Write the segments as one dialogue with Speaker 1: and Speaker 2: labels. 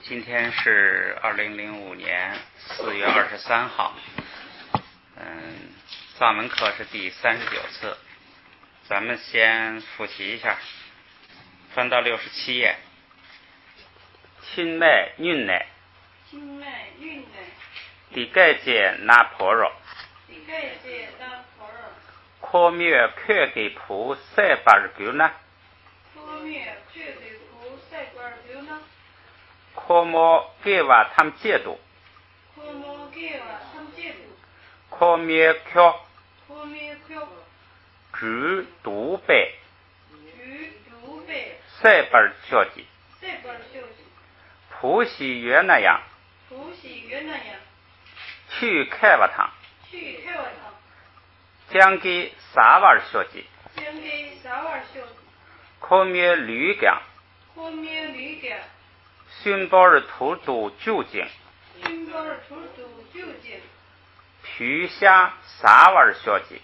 Speaker 1: 今天是2005年4月23号，藏文课是第39次，咱们先复习一下，翻到67页。亲妹运内，第盖界那婆肉，可灭却给菩萨巴尔狗呢？可莫给瓦他们戒毒，可灭却主毒背，塞巴尔小姐，普喜约那样，去开瓦堂，将给撒瓦尔小姐，可灭驴gang。寻宝儿土都究竟，皮下撒瓦尔小姐，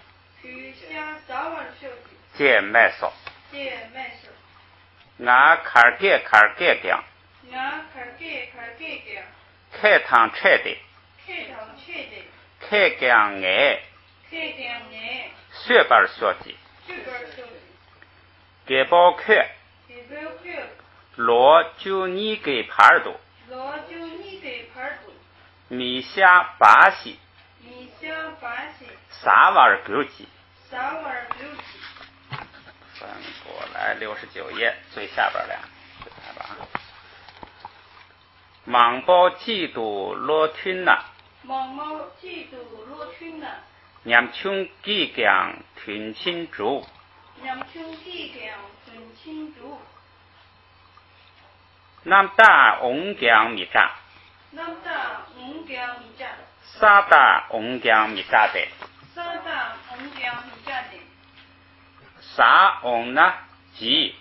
Speaker 1: 借麦少，俺卡尔盖讲，开堂拆的，开讲爱，雪巴尔小姐，给包开。罗就你给帕尔多，米下巴西，萨瓦尔狗鸡，翻过来69页最下边两个，芒包嫉妒罗吞呐，娘穷几讲吞亲主。南大翁江米扎，沙大翁江米扎的，沙翁呢吉，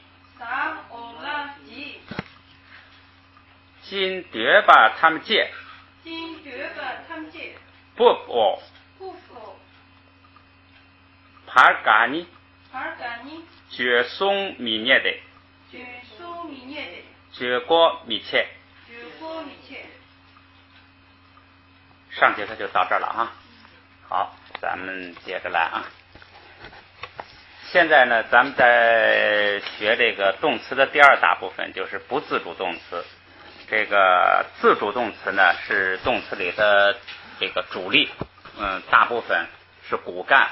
Speaker 1: 金德把他们借，不帕尔嘎尼，绝松米涅的。绝国密切，上节课就到这儿了啊。好，咱们接着来啊。现在呢，咱们在学这个动词的第二大部分，就是不自主动词。这个自主动词呢，是动词里的这个主力，大部分是骨干，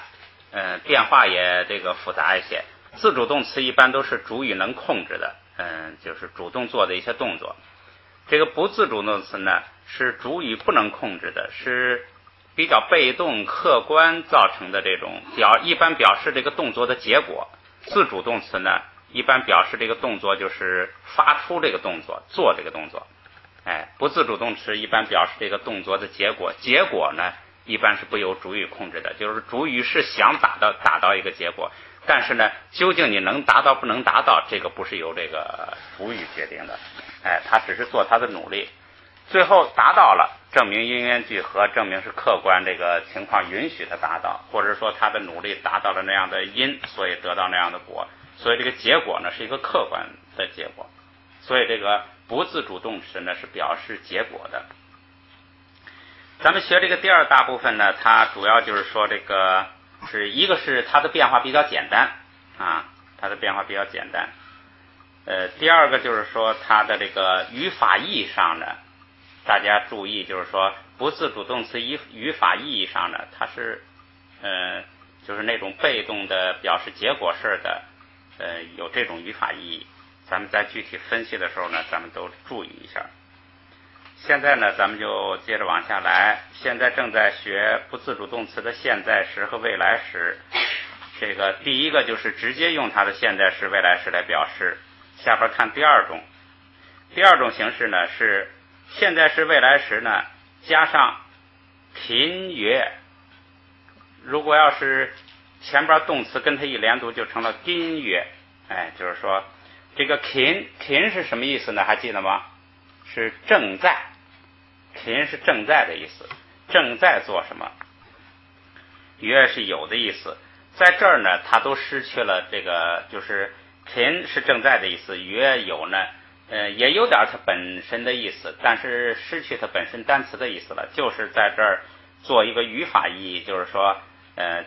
Speaker 1: 变化也这个复杂一些。自主动词一般都是主语能控制的。就是主动做的一些动作。这个不自主动词呢，是主语不能控制的，是比较被动客观造成的这种一般表示这个动作的结果。自主动词呢，一般表示这个动作就是发出这个动作，做这个动作。不自主动词一般表示这个动作的结果，结果呢一般是不由主语控制的，就是主语是想达到一个结果。但是呢，究竟你能达到不能达到，这个不是由这个主语决定的，他只是做他的努力，最后达到了，证明因缘聚合，证明是客观这个情况允许他达到，或者说他的努力达到了那样的因，所以得到那样的果，所以这个结果呢是一个客观的结果，所以这个不自主动词呢是表示结果的。咱们学这个第二大部分呢，它主要就是说这个。一个是它的变化比较简单啊，它的变化比较简单。第二个就是说它的这个语法意义上呢，大家注意，就是说不自主动词语法意义上呢，它是就是那种被动的表示结果式的，有这种语法意义。咱们在具体分析的时候呢，咱们都注意一下。现在呢，咱们就接着往下来。现在正在学不自主动词的现在时和未来时。这个第一个就是直接用它的现在时、未来时来表示。下边看第二种。第二种形式呢是现在时、未来时呢加上勤约。如果要是前边动词跟它一连读，就成了金约。就是说这个勤是什么意思呢？还记得吗？是正在。勤是正在的意思，正在做什么？约是有的意思，在这儿呢，它都失去了这个，就是勤是正在的意思，约有呢，也有点它本身的意思，但是失去它本身单词的意思了，就是在这儿做一个语法意义，就是说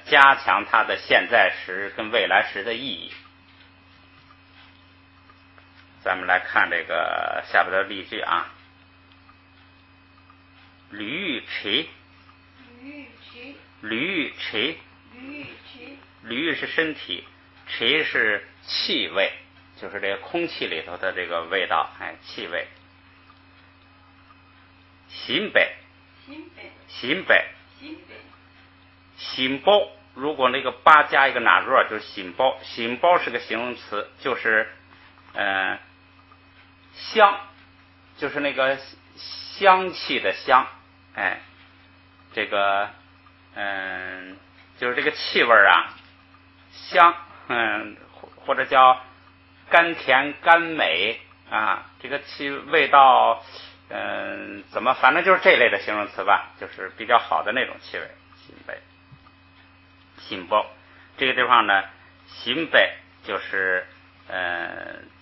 Speaker 1: 加强它的现在时跟未来时的意义。咱们来看这个下边的例句啊。驴骑，驴是身体，骑是气味，就是这个空气里头的这个味道，气味。新北，新包，如果那个八加一个哪弱就是新包，新包是个形容词，就是香，就是那个香气的香，这个就是这个气味啊，香，或者叫甘甜甘美啊，这个味道，怎么反正就是这类的形容词吧，就是比较好的那种气味。新包这个地方呢，新北就是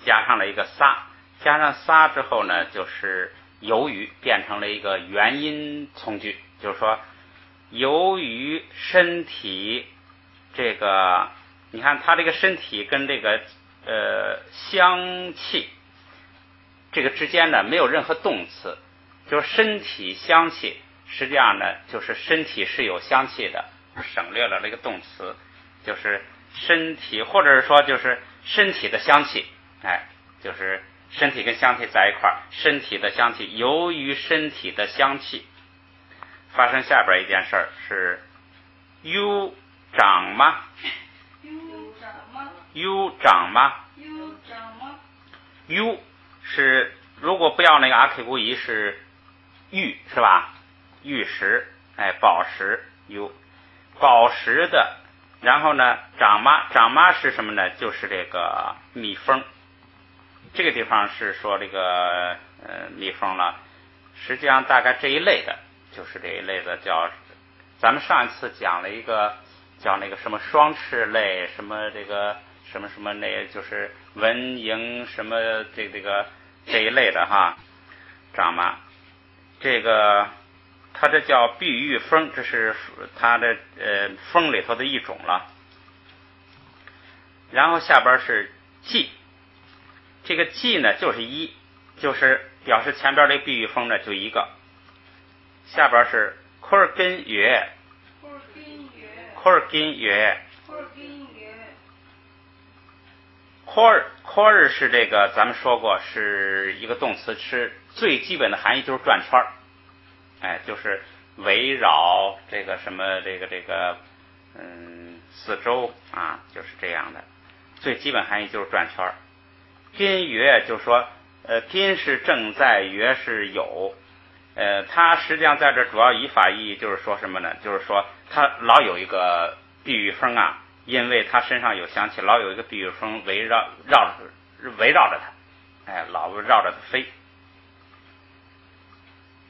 Speaker 1: 加上了一个撒，加上撒之后呢，就是由于变成了一个原因从句，就是说由于身体这个，你看它这个身体跟这个香气这个之间呢没有任何动词，就是身体香气，实际上呢就是身体是有香气的，省略了这个动词，就是身体，或者是说就是身体的香气，就是身体跟香气在一块儿，身体的香气，由于身体的香气发生下边一件事儿是 U 长吗 U 是如果不要那个阿 K 不仪是玉是吧？玉石，宝石 U 宝石的，然后呢长妈是什么呢？就是这个蜜蜂。这个地方是说这个蜜蜂了，实际上大概这一类的，就是这一类的叫，咱们上一次讲了一个叫那个什么双翅类，什么这个什么那就是蚊蝇什么这一类的哈，长妈，这个它这叫碧玉蜂，这是它的蜂里头的一种了。然后下边是季。这个季呢就是一，就是表示前边这碧玉蜂呢就一个，下边是科尔根约科尔是这个咱们说过是一个动词，是最基本的含义就是转圈，就是围绕这个什么这个四周啊，就是这样的，最基本含义就是转圈。宾约就是说宾是正在，约是有，它实际上在这主要语法意义就是说什么呢？就是说它老有一个碧玉蜂啊，因为它身上有香气，老有一个碧玉蜂围绕着它，老绕着它飞。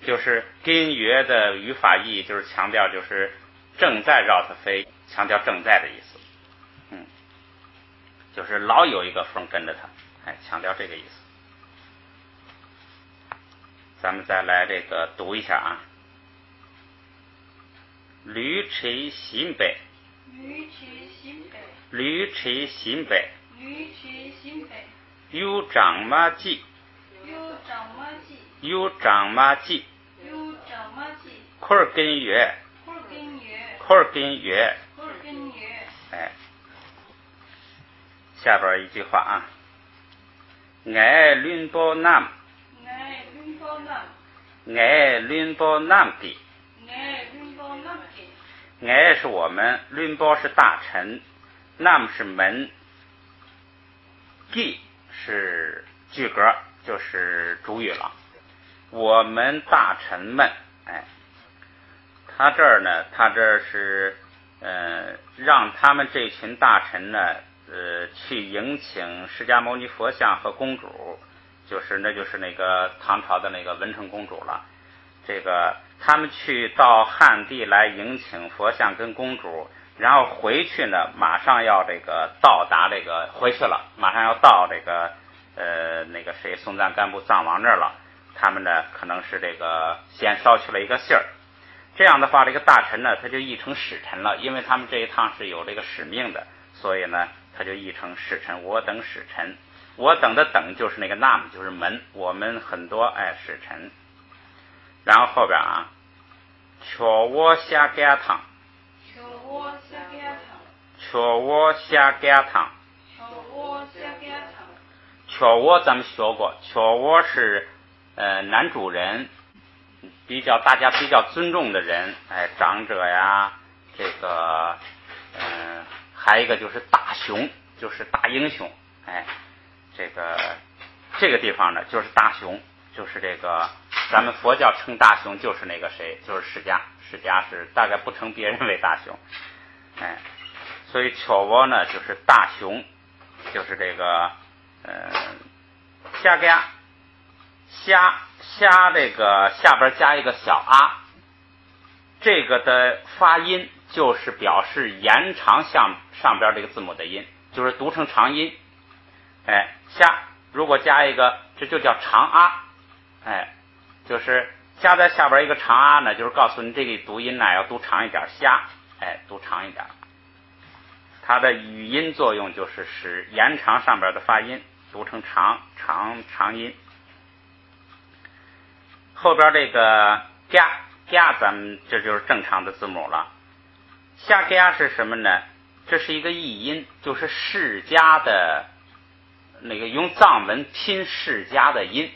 Speaker 1: 就是宾约的语法意义就是强调就是正在绕它飞，强调正在的意思，就是老有一个蜂跟着它。强调这个意思。咱们再来这个读一下啊。驴骑新北，有长马记，科尔根约，下边一句话啊。爱伦多南地，爱是我们，伦多是大臣，南是门，地是句格，就是主语了。我们大臣们，他这是让他们这群大臣呢去迎请释迦牟尼佛像和公主，就是那个唐朝的那个文成公主了。这个他们去到汉地来迎请佛像跟公主，然后回去呢马上要这个到达这个回去了，马上要到这个那个谁松赞干布藏王那儿了，他们呢可能是这个先捎去了一个信儿，这样的话这个大臣呢他就译成使臣了，因为他们这一趟是有这个使命的，所以呢他就译成使臣，我等使臣，我等的等就是那个 nam 就是门，我们很多使臣，然后后边啊求我下给汤，
Speaker 2: 求我下给汤，
Speaker 1: 求我下给汤，
Speaker 2: 求我下给汤。
Speaker 1: 求我咱们学过，求我是男主人，大家比较尊重的人，长者呀，这个还有一个就是大雄，就是大英雄，这个地方呢就是大雄，就是这个咱们佛教称大雄就是那个谁，就是释迦，释迦是大概不称别人为大雄，所以求我呢就是大雄，就是这个下嘎虾这个下边加一个小啊，这个的发音就是表示延长上边这个字母的音，就是读成长音。虾如果加一个，这就叫长啊。就是加在下边一个长啊呢，就是告诉你这个读音呢要读长一点，虾读长一点。它的语音作用就是使延长上边的发音，读成长音。后边这个嘎咱们这就是正常的字母了。下嘎是什么呢？这是一个译音，就是释迦的那个用藏文拼释迦的音。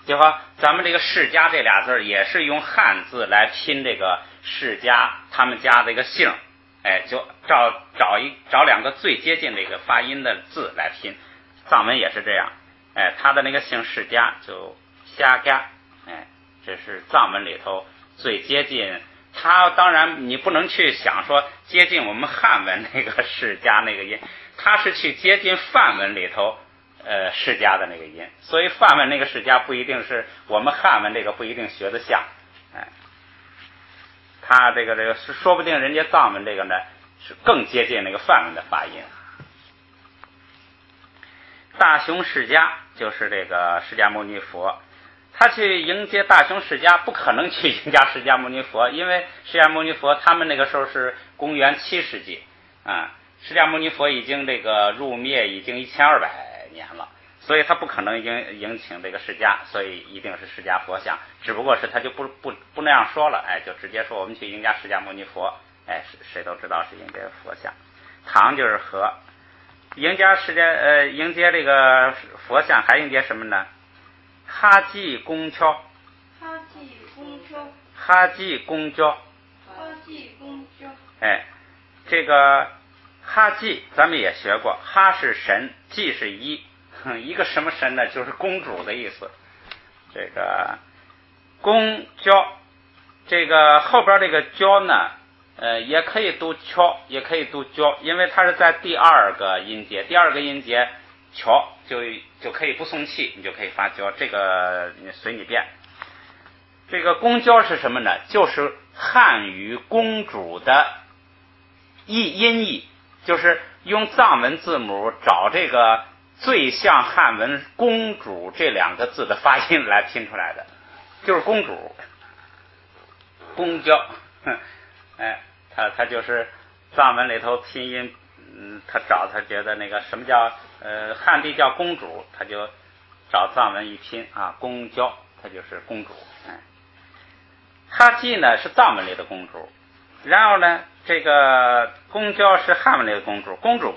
Speaker 1: 就和咱们这个释迦这俩字也是用汉字来拼这个释迦他们家的一个姓，就找两个最接近这个发音的字来拼，藏文也是这样，他的那个姓释迦就虾嘎，这是藏文里头最接近，他当然你不能去想说接近我们汉文那个释迦那个音，他是去接近梵文里头释迦的那个音，所以梵文那个释迦不一定是我们汉文这个不一定学得像，他这个说不定人家藏文这个呢是更接近那个梵文的发音。大雄释迦就是这个释迦牟尼佛，他去迎接大雄释迦不可能去迎接释迦牟尼佛，因为释迦牟尼佛他们那个时候是公元7世纪释迦牟尼佛已经这个入灭已经1200年了，所以他不可能迎请这个释迦，所以一定是释迦佛像，只不过是他就不那样说了，就直接说我们去迎接释迦牟尼佛，谁都知道是迎接佛像。堂就是和，迎接这个佛像还迎接什么呢？哈济公阙，
Speaker 2: 哈济公阙，
Speaker 1: 哈济公阙，
Speaker 2: 哈济公阙。
Speaker 1: 这个哈济咱们也学过，哈是神，济是一个什么神呢？就是公主的意思。这个公阙，这个后边这个阙呢，也可以读阙，也可以读阙，因为它是在第二个音节阙就可以不送气，你就可以发阙，这个随你便。这个公阙是什么呢？就是汉语公主的音译，就是用藏文字母找这个最像汉文公主这两个字的发音来拼出来的，就是公主公阙。他就是藏文里头拼音，他觉得那个什么叫汉地叫公主，他就找藏文一拼公阙，他就是公主。哈济呢是藏文里的公主，然后呢这个公阙是汉文里的公主，公主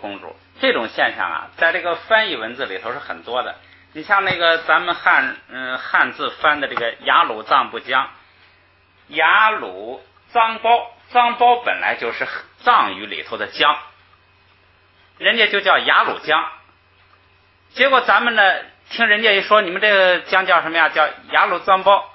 Speaker 1: 这种现象在这个翻译文字里头是很多的。你像那个咱们汉字翻的这个雅鲁藏布江，雅鲁藏包本来就是藏语里头的江，人家就叫雅鲁江。结果咱们呢听人家一说你们这个江叫什么呀？叫雅鲁藏包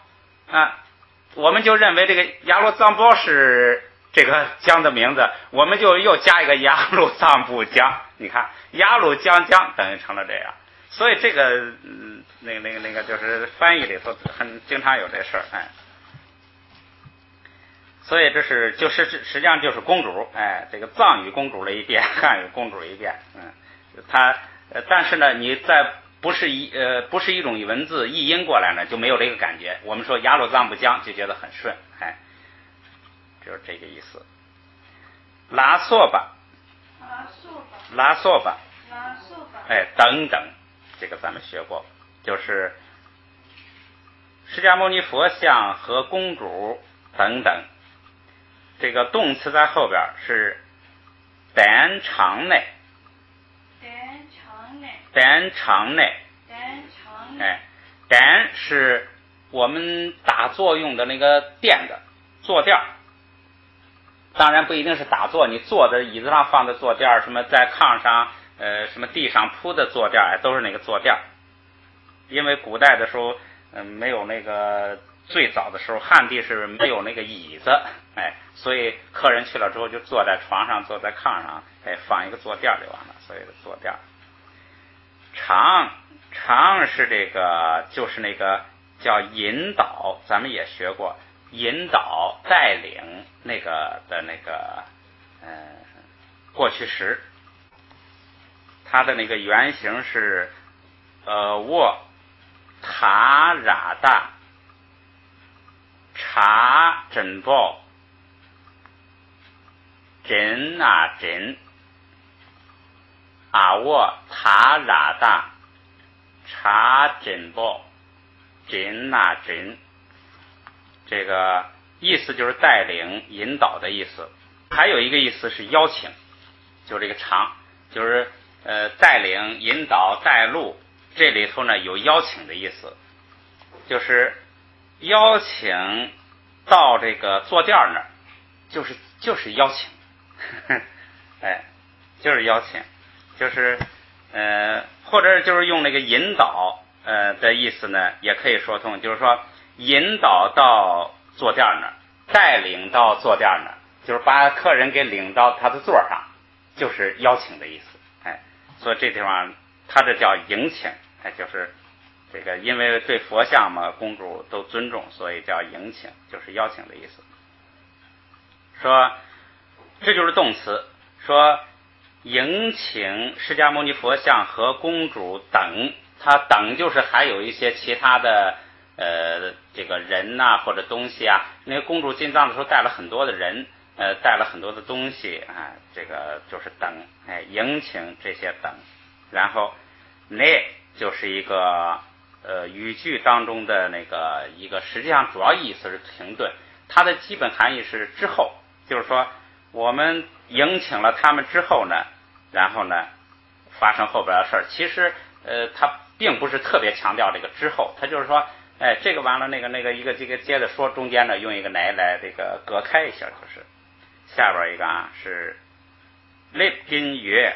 Speaker 1: 我们就认为这个雅鲁藏包是这个江的名字，我们就又加一个雅鲁藏布江，你看雅鲁江等于成了这样。所以这个那个就是翻译里头很经常有这事儿。所以这是实际上就是公主，这个藏语公主了一遍，汉语公主一遍。他但是呢，你在不是一种文字译音过来呢，就没有这个感觉。我们说雅鲁藏布江就觉得很顺，就是这个意思。拉索巴，等等，这个咱们学过，就是释迦牟尼佛像和公主等等。这个动词在后边是单长内，单是我们打坐用的那个垫的坐垫，当然不一定是打坐，你坐在椅子上放的坐垫，什么在炕上什么地上铺的坐垫，都是那个坐垫。因为古代的时候没有那个，最早的时候汉地是没有那个椅子，所以客人去了之后就坐在床上，坐在炕上，放一个坐垫就完了，所以坐垫。长是这个，就是那个叫引导，咱们也学过，引导带领那个的那个过去时，它的那个原型是沃塔喇达查真报真啊真阿沃塔喇达查真报真啊真，这个意思就是带领引导的意思。还有一个意思是邀请，就这个长，就是带领引导带路，这里头呢有邀请的意思，就是邀请到这个坐垫那儿，就是邀请就是邀请，就是或者就是用那个引导的意思呢，也可以说通，就是说引导到坐垫那儿，带领到坐垫那儿，就是把客人给领到他的座上，就是邀请的意思。所以这地方他这叫迎请，就是这个因为对佛像嘛，公主都尊重，所以叫迎请，就是邀请的意思。说这就是动词，说迎请释迦牟尼佛像和公主等，它等就是还有一些其他的这个人呐、或者东西啊。那个公主进藏的时候带了很多的人，带了很多的东西这个就是等，迎请这些等。然后那就是一个语句当中的那个一个，实际上主要意思是停顿，它的基本含义是之后，就是说我们迎请了他们之后呢，然后呢发生后边的事儿。其实它并不是特别强调这个之后，它就是说这个完了那个一个这个接着说，中间呢用一个来这个隔开一下，就是下边一个是立宾约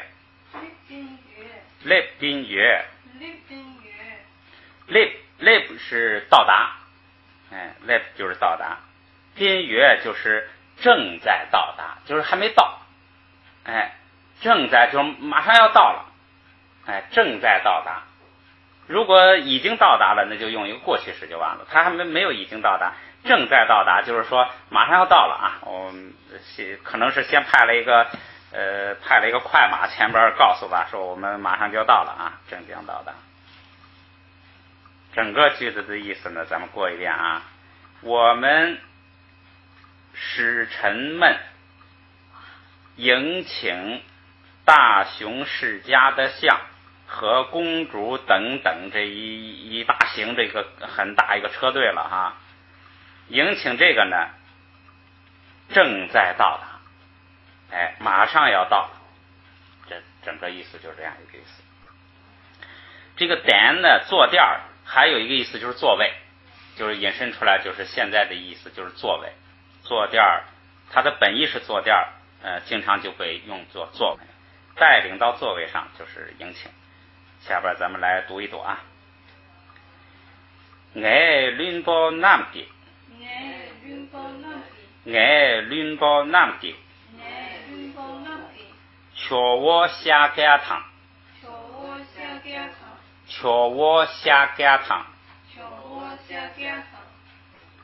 Speaker 1: 立是到达立就是到达，宾约就是正在到达，就是还没到，正在就是马上要到了，正在到达。如果已经到达了，那就用一个过去时就完了。他还没有已经到达，正在到达，就是说马上要到了啊。我们可能是先派了一个快马前边告诉吧，说我们马上就要到了啊，正将到达。整个句子的意思呢，咱们过一遍啊。我们使臣们迎请大雄释迦的像和公主等等这一大型这个很大一个车队了哈。迎请这个呢正在到达，马上要到，这整个意思就是这样一个意思。这个点呢坐垫儿还有一个意思就是座位，就是引申出来就是现在的意思就是座位。坐垫儿它的本意是坐垫儿，经常就会用作座位，带领到座位上就是迎请。下边咱们来读一读啊。爱伦波南的，爱伦波南的，瞧我下干汤，瞧我下干汤，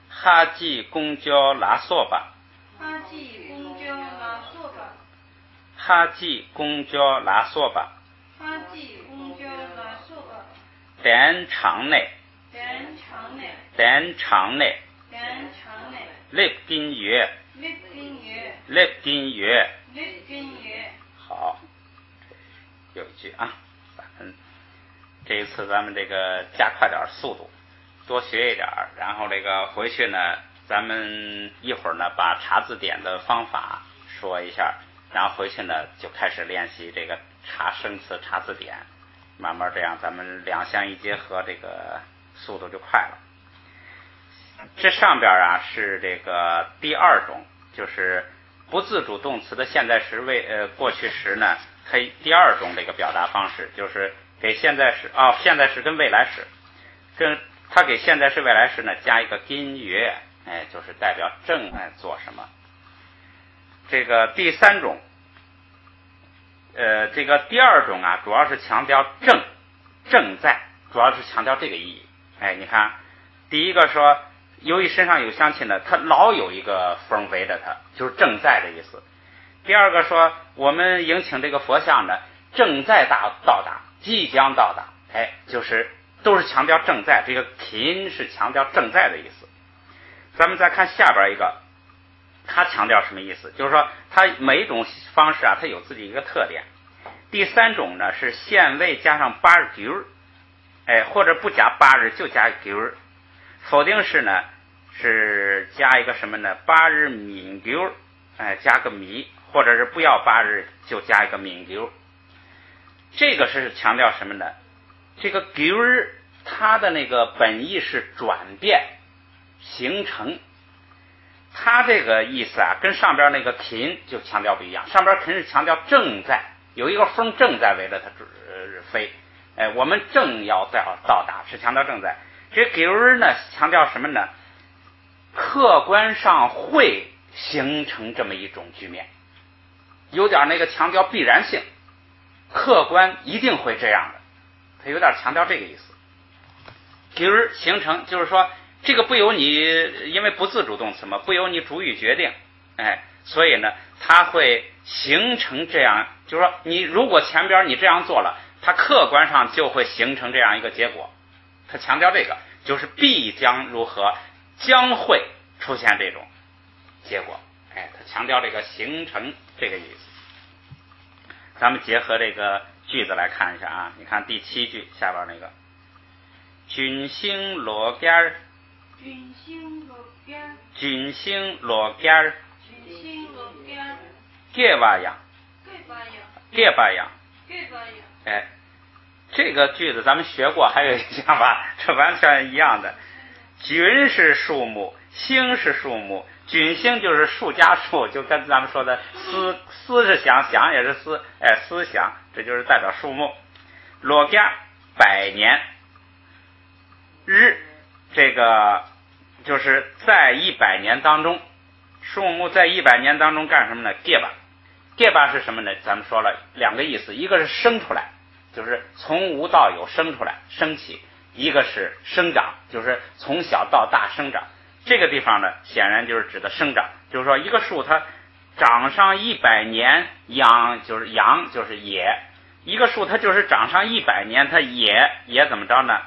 Speaker 1: 哈吉公交拉索巴，哈吉公交拉索巴，哈吉公交拉索巴，哈吉公点场内，
Speaker 2: 点场内，
Speaker 1: 点场内，
Speaker 2: 点场内，
Speaker 1: 立根月，
Speaker 2: 立根月，
Speaker 1: 立根月。
Speaker 2: 立根月。
Speaker 1: 好，有一句啊，咱们这一次咱们这个加快点速度，多学一点，然后这个回去呢，咱们一会儿呢把查字典的方法说一下，然后回去呢就开始练习这个查生词、查字典，慢慢这样咱们两相一结合，这个速度就快了。这上边啊是这个第二种，就是不自主动词的现在时过去时呢，它第二种这个表达方式就是给现在时现在时跟未来时，它给现在时未来时呢加一个根月，就是代表正在做什么。这个第三种，这个第二种啊，主要是强调正在，主要是强调这个意义。你看，第一个说，由于身上有香气呢，它老有一个风围着它，就是正在的意思。第二个说，我们迎请这个佛像呢，正在到达，即将到达，就是都是强调正在，这个勤是强调正在的意思。咱们再看下边一个，它强调什么意思？就是说，它每一种方式啊，它有自己一个特点。第三种呢是现位加上八日九，或者不加八日就加九。否定式呢是加一个什么呢？八日敏九，加个米，或者是不要八日就加一个敏九。这个是强调什么呢？这个九它的那个本意是转变、形成。它这个意思啊，跟上边那个勤就强调不一样。上边勤是强调正在，有一个风正在围着它飞，我们正要到达，是强调正在。这九呢，强调什么呢？客观上会形成这么一种局面，有点那个强调必然性，客观一定会这样的，它有点强调这个意思。九形成就是说，这个不由你，因为不自主动词嘛，不由你主语决定，所以呢，它会形成这样，就是说，你如果前边你这样做了，它客观上就会形成这样一个结果。他强调这个就是必将如何，将会出现这种结果，他强调这个形成这个意思。咱们结合这个句子来看一下啊，你看第7句下边那个，君星落根儿，
Speaker 2: 君星落根儿，
Speaker 1: 君星落根儿，
Speaker 2: 君星落根儿，
Speaker 1: 这玩意儿，这玩意儿，
Speaker 2: 这玩意儿，
Speaker 1: 这个句子咱们学过，还有印象吧？这完全一样的。菌是树木，星是树木，菌星就是树加树，就跟咱们说的思是想也是思，思想，这就是代表树木。落根百年，日这个就是在100年当中，树木在100年当中干什么呢？结巴是什么呢？咱们说了两个意思，一个是生出来，就是从无到有生出来升起，一个是生长，就是从小到大生长。这个地方呢显然就是指的生长，就是说一个树它长上100年，阳就是野，一个树它就是长上100年，它也怎么着呢？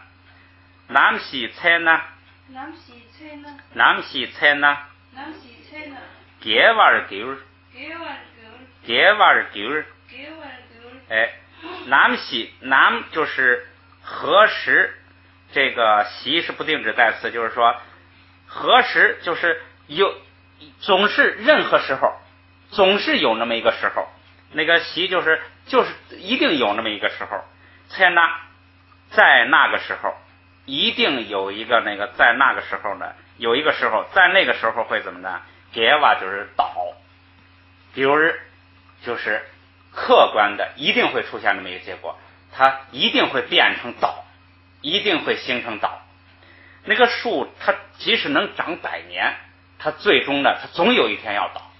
Speaker 1: 南西菜呢，结瓦丢，南西南就是何时，这个习是不定指代词，就是说何时就是总是任何时候，总是有那么一个时候，那个习就是一定有那么一个时候，在那个时候一定有一个那个，在那个时候呢有一个时候，在那个时候会怎么呢？结瓦就是倒，比如就是客观的一定会出现这么一个结果，它一定会变成倒，一定会形成倒。那个树它即使能长100年，它最终呢它总有一天要倒，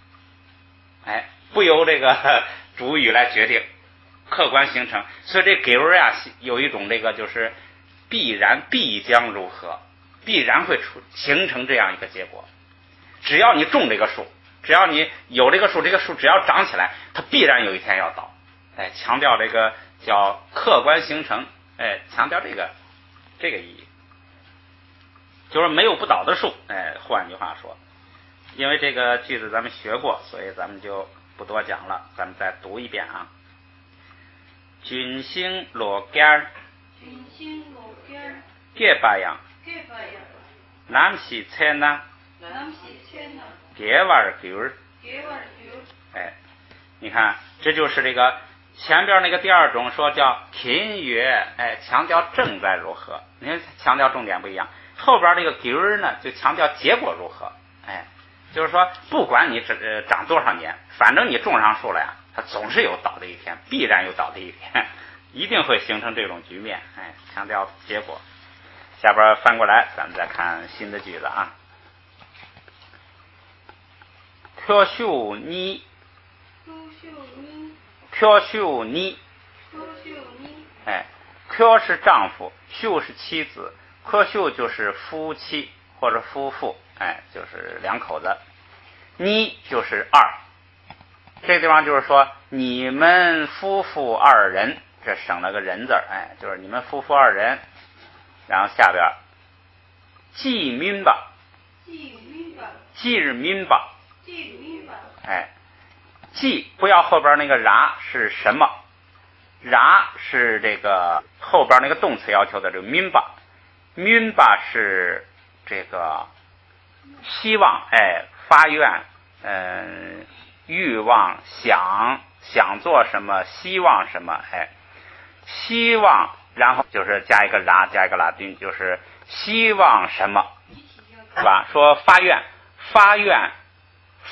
Speaker 1: 不由这个主语来决定，客观形成。所以这给人啊有一种这个就是必将如何，必然会形成这样一个结果。只要你种这个树，只要你有这个树，这个树只要长起来，它必然有一天要倒。强调这个叫客观形成，强调这个这个意义，就是没有不倒的树。换句话说，因为这个句子咱们学过，所以咱们就不多讲了，咱们再读一遍啊。军星落根，
Speaker 2: 军星落根，
Speaker 1: 结巴样，
Speaker 2: 结巴样，
Speaker 1: 南西菜呢，
Speaker 2: 南西菜呢，
Speaker 1: 结瓦狗儿，
Speaker 2: 结瓦狗。
Speaker 1: 你看，这就是这个前边那个第二种说叫勤约，强调正在如何，你看强调重点不一样。后边这个狗儿呢，就强调结果如何，就是说不管你长多少年，反正你种上树了呀，它总是有倒的一天，必然有倒的一天，一定会形成这种局面，强调结果。下边翻过来，咱们再看新的句子啊。挑秀你。挑秀你，挑是丈夫，秀是妻子，挑秀就是夫妻或者夫妇，就是两口子。你就是二，这个地方就是说你们夫妇二人，这省了个人字，就是你们夫妇二人。然后下边记民吧，记日民吧，记不要后边那个然是什么，然是这个后边那个动词要求的这个民吧，民吧是这个希望，发愿，欲望，想做什么，希望什么，希望，然后就是加一个然，加一个拉丁，就是希望什么，是吧？说发愿，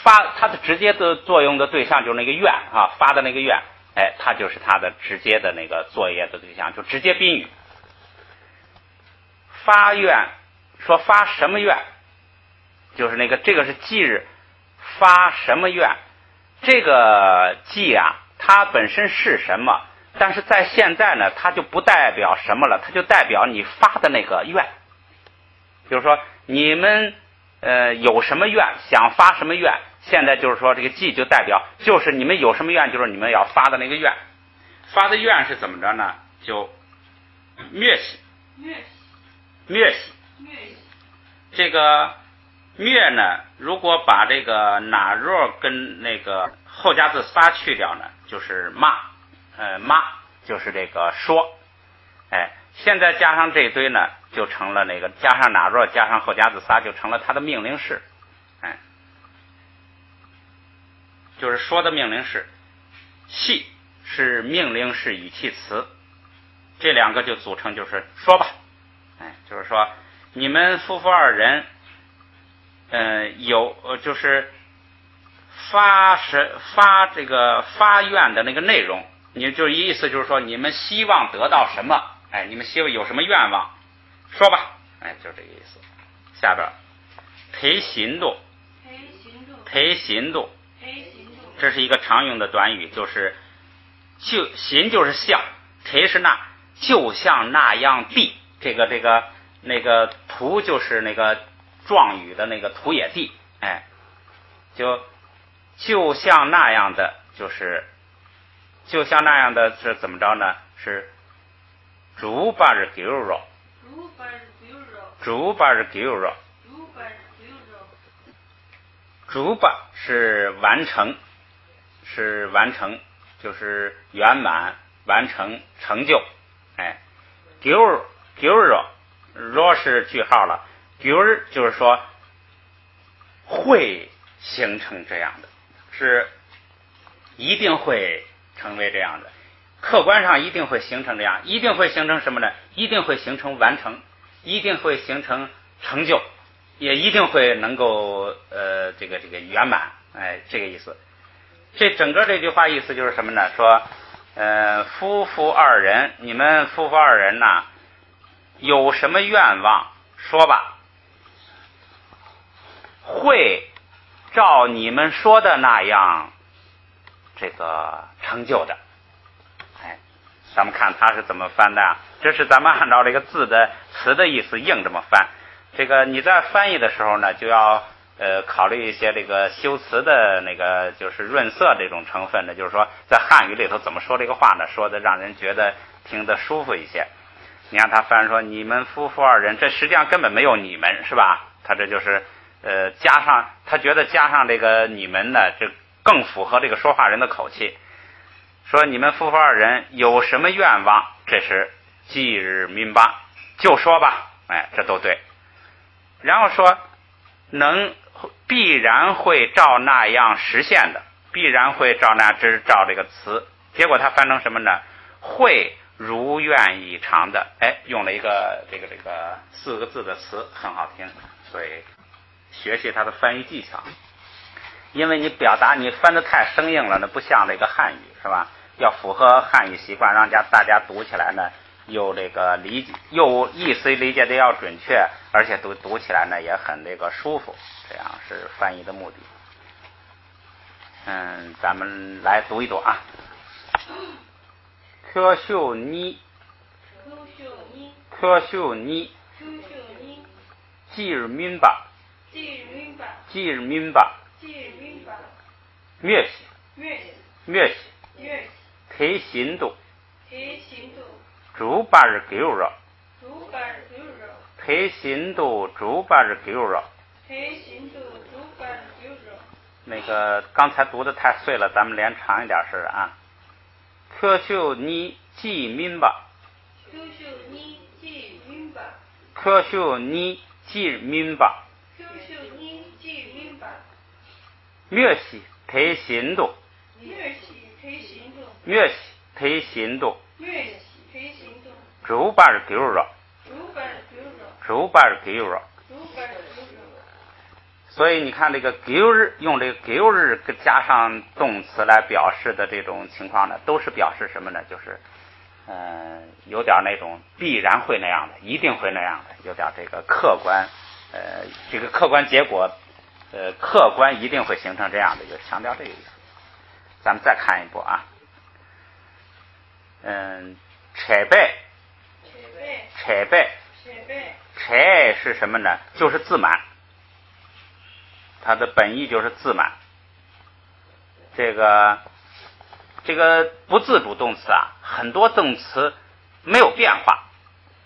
Speaker 1: 它的直接的作用的对象就是那个愿啊，发的那个愿，它就是它的直接的那个作业的对象，就直接宾语。发愿，说发什么愿，就是那个这个是忌日，发什么愿，这个忌啊，它本身是什么，但是在现在呢，它就不代表什么了，它就代表你发的那个愿。就是说你们有什么愿，想发什么愿，现在就是说这个忌就代表就是你们有什么愿，就是你们要发的那个愿。发的愿是怎么着呢？就灭喜，这个灭呢，如果把这个哪若跟那个后加字撒去掉呢，就是骂，就是这个说，现在加上这堆呢，就成了那个加上哪若加上后加字撒，就成了它的命令式，就是说的命令式。系是命令式语气词，这两个就组成就是说吧，就是说你们夫妇二人，就是发这个发愿的那个内容，你就意思就是说你们希望得到什么，你们希望有什么愿望，说吧，就这个意思。下边陪行动，这是一个常用的短语，就是行就是像，陪是那，就像那样地，这个那个图就是那个状语的那个图也地，就像那样的，就是就像那样的是怎么着呢？是竹把日狗肉，竹把是完成，就是圆满完成成就，狗肉是句号了，狗就是说会形成这样的，是一定会成为这样的，客观上一定会形成这样，一定会形成什么呢？一定会形成完成，一定会形成成就，也一定会能够这个圆满，这个意思。这整个这句话意思就是什么呢？说夫妇二人，你们夫妇二人呐，有什么愿望说吧，会照你们说的那样这个成就的。咱们看他是怎么翻的啊？这是咱们按照这个字的词的意思硬这么翻。这个你在翻译的时候呢，就要考虑一些这个修辞的那个就是润色这种成分呢，就是说在汉语里头怎么说这个话呢，说的让人觉得听得舒服一些。你看他翻说你们夫妇二人，这实际上根本没有你们，是吧？他这就是加上他觉得加上这个你们呢，这更符合这个说话人的口气。说你们夫妇二人有什么愿望？这是即日明吧，就说吧，哎，这都对。然后说必然会照那样实现的，必然会照那样，这是照这个词。结果他翻成什么呢？会如愿以偿的，哎，用了一个这个4个字的词，很好听。所以学习它的翻译技巧，因为你表达你翻得太生硬了，那不像这个汉语，是吧？要符合汉语习惯，让大家读起来呢，又这个理解，又意思理解的要准确，而且读起来呢也很这个舒服，这样是翻译的目的。咱们来读一读啊。可秀你即日明吧灭提心度猪八日狗肉提心度猪八日狗肉。那个刚才读的太碎了，咱们连长一点是啊。可秀你即明吧灭西提心度猪八日狗肉所以你看这个狗日，用这个狗日加上动词来表示的这种情况呢，都是表示什么呢？就是有点那种必然会那样的，一定会那样的，有点这个客观这个客观结果客观一定会形成这样的，就强调这个意思。咱们再看一步啊。扯背是什么呢？就是自满，它的本意就是自满。这个不自主动词啊，很多动词没有变化，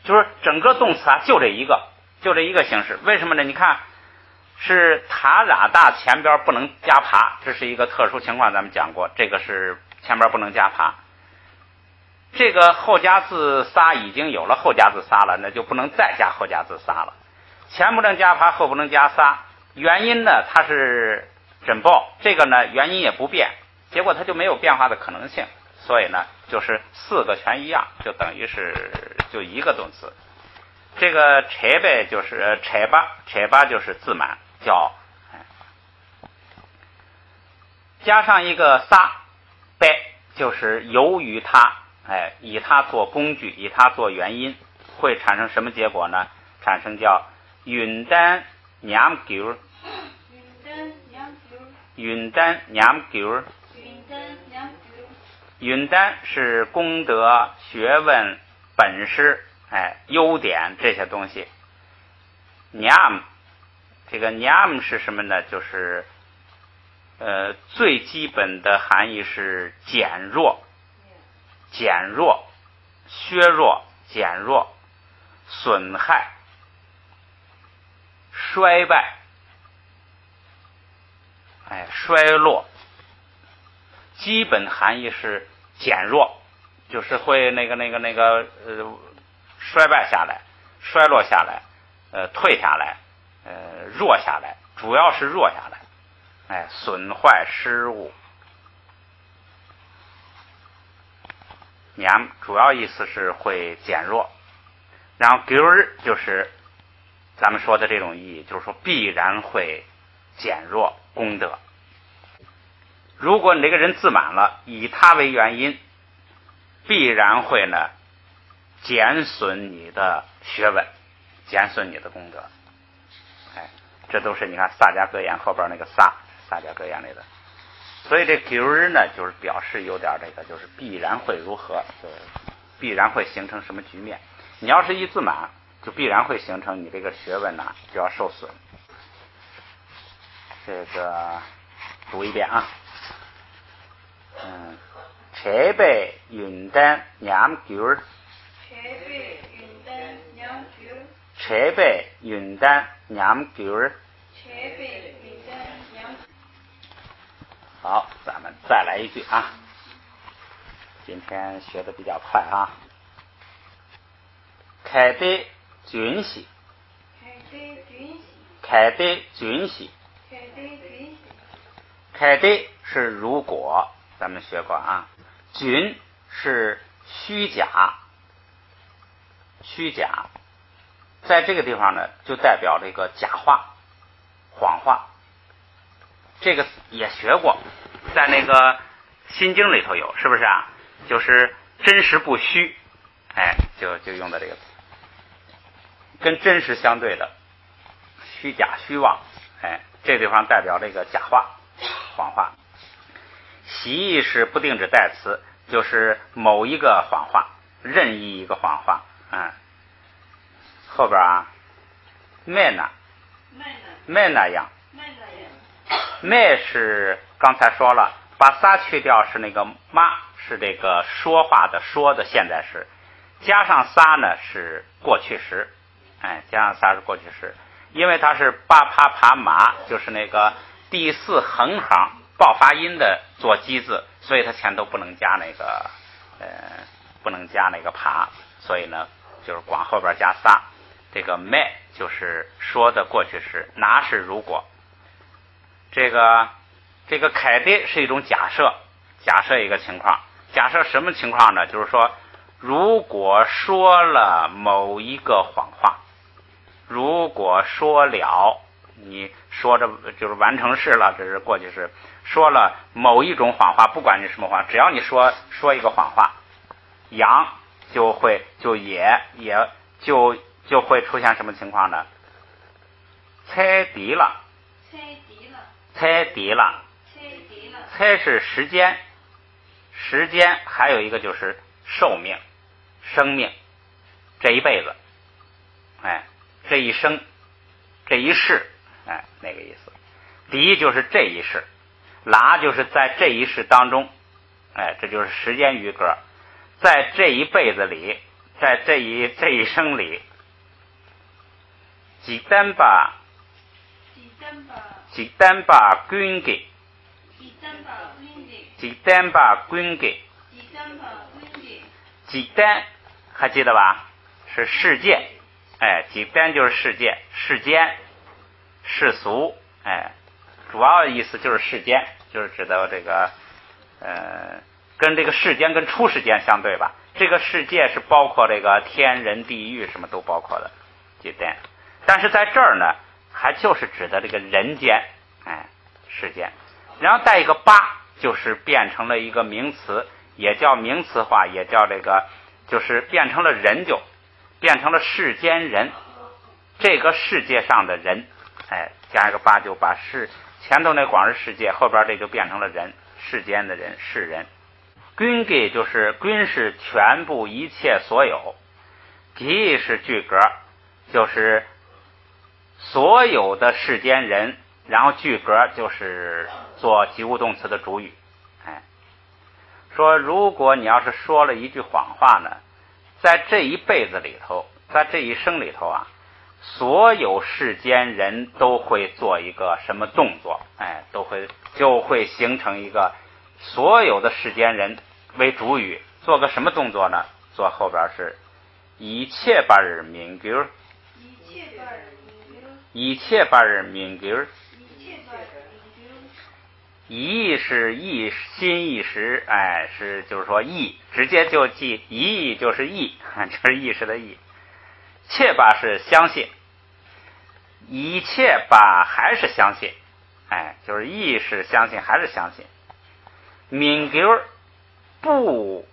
Speaker 1: 就是整个动词啊就这一个形式。为什么呢？你看是塔喇大前边不能加爬，这是一个特殊情况，咱们讲过，这个是前边不能加爬。这个后加字撒已经有了后加字撒了，那就不能再加后加字撒了。前不能加爬，后不能加撒，原因呢它是整报，这个呢原因也不变，结果它就没有变化的可能性，所以呢就是4个全一样，就等于是就一个动词。这个扯呗就是扯吧就是自满骄傲，加上一个撒呗就是由于它，以它做工具，以它做原因，会产生什么结果呢？产生叫云丹娘狗。云丹是功德、学问、本事、优点这些东西。娘，这个娘是什么呢？就是最基本的含义是减弱、削弱、减弱、损害、衰败、衰落。基本含义是减弱，就是会衰败下来、衰落下来、退下来、弱下来，主要是弱下来，损坏失误。娘主要意思是会减弱，然后狗日就是咱们说的这种意义，就是说必然会减弱功德。如果你这个人自满了，以他为原因，必然会呢减损你的学问，减损你的功德。这都是你看萨迦格言后边那个萨迦格言里的。所以这狗日呢，就是表示有点这个，就是必然会如何，必然会形成什么局面。你要是一自满，就必然会形成你这个学问呢就要受损。这个读一遍啊。扯呗云丹娘狗儿，车背云丹娘句儿。好，咱们再来一句啊。今天学的比较快啊。开得军喜，开得军喜，开得是如果，咱们学过啊。军是虚假，虚假，在这个地方呢，就代表这个假话、谎话。这个也学过，在那个心经里头有，是不是啊？就是真实不虚，哎，就用的这个跟真实相对的虚假虚妄，哎，这地方代表这个假话、谎话。习义是不定指代词，就是某一个谎话，任意一个谎话。后边啊，麦呢？麦那样。麦是刚才说了，把撒去掉是那个妈，是这个说话的说的现在时，加上撒呢是过去时，加上撒是过去时，因为它是巴啪啪马，就是那个第四横行爆发音的做基字，所以它前头不能加那个不能加那个啪，所以呢就是光后边加撒。这个麦就是说的过去时，拿是如果。这个凯的是一种假设，假设一个情况，假设什么情况呢？就是说，如果说了某一个谎话，如果说了，你说着就是完成式了，这是过去式，说了某一种谎话，不管你什么谎，只要你说一个谎话，阳就会出现什么情况呢？猜敌了。猜敌了，猜是时间，时间还有一个就是寿命、生命，这一辈子，这一生，这一世，那个意思。敌就是这一世，拉就是在这一世当中，这就是时间余格，在这一辈子里，在这一生里，几单把军给，几单还记得吧？是世界，几单就是世界、世间、世俗，主要的意思就是世间，就是指的这个跟这个世间跟出世间相对吧。这个世界是包括这个天人地狱什么都包括的，几单。但是在这儿呢，还就是指的这个人间，世间，然后带一个八，就是变成了一个名词，也叫名词化，也叫这个，就是变成了人，就变成了世间人，这个世界上的人，加一个八，就把前头那光是世界，后边这就变成了人，世间的人，世人。均给就是均是全部一切所有，给是句格，就是所有的世间人，然后句格就是做及物动词的主语。说如果你要是说了一句谎话呢，在这一辈子里头，在这一生里头啊，所有世间人都会做一个什么动作，就会形成一个所有的世间人为主语，做个什么动作呢？做后边是一切把人民句，一切把人民句，一是一心一时，是就是说意，直接就记一就是意，就是意识的意。切吧是相信，一切吧还是相信，就是意是相信还是相信。民句不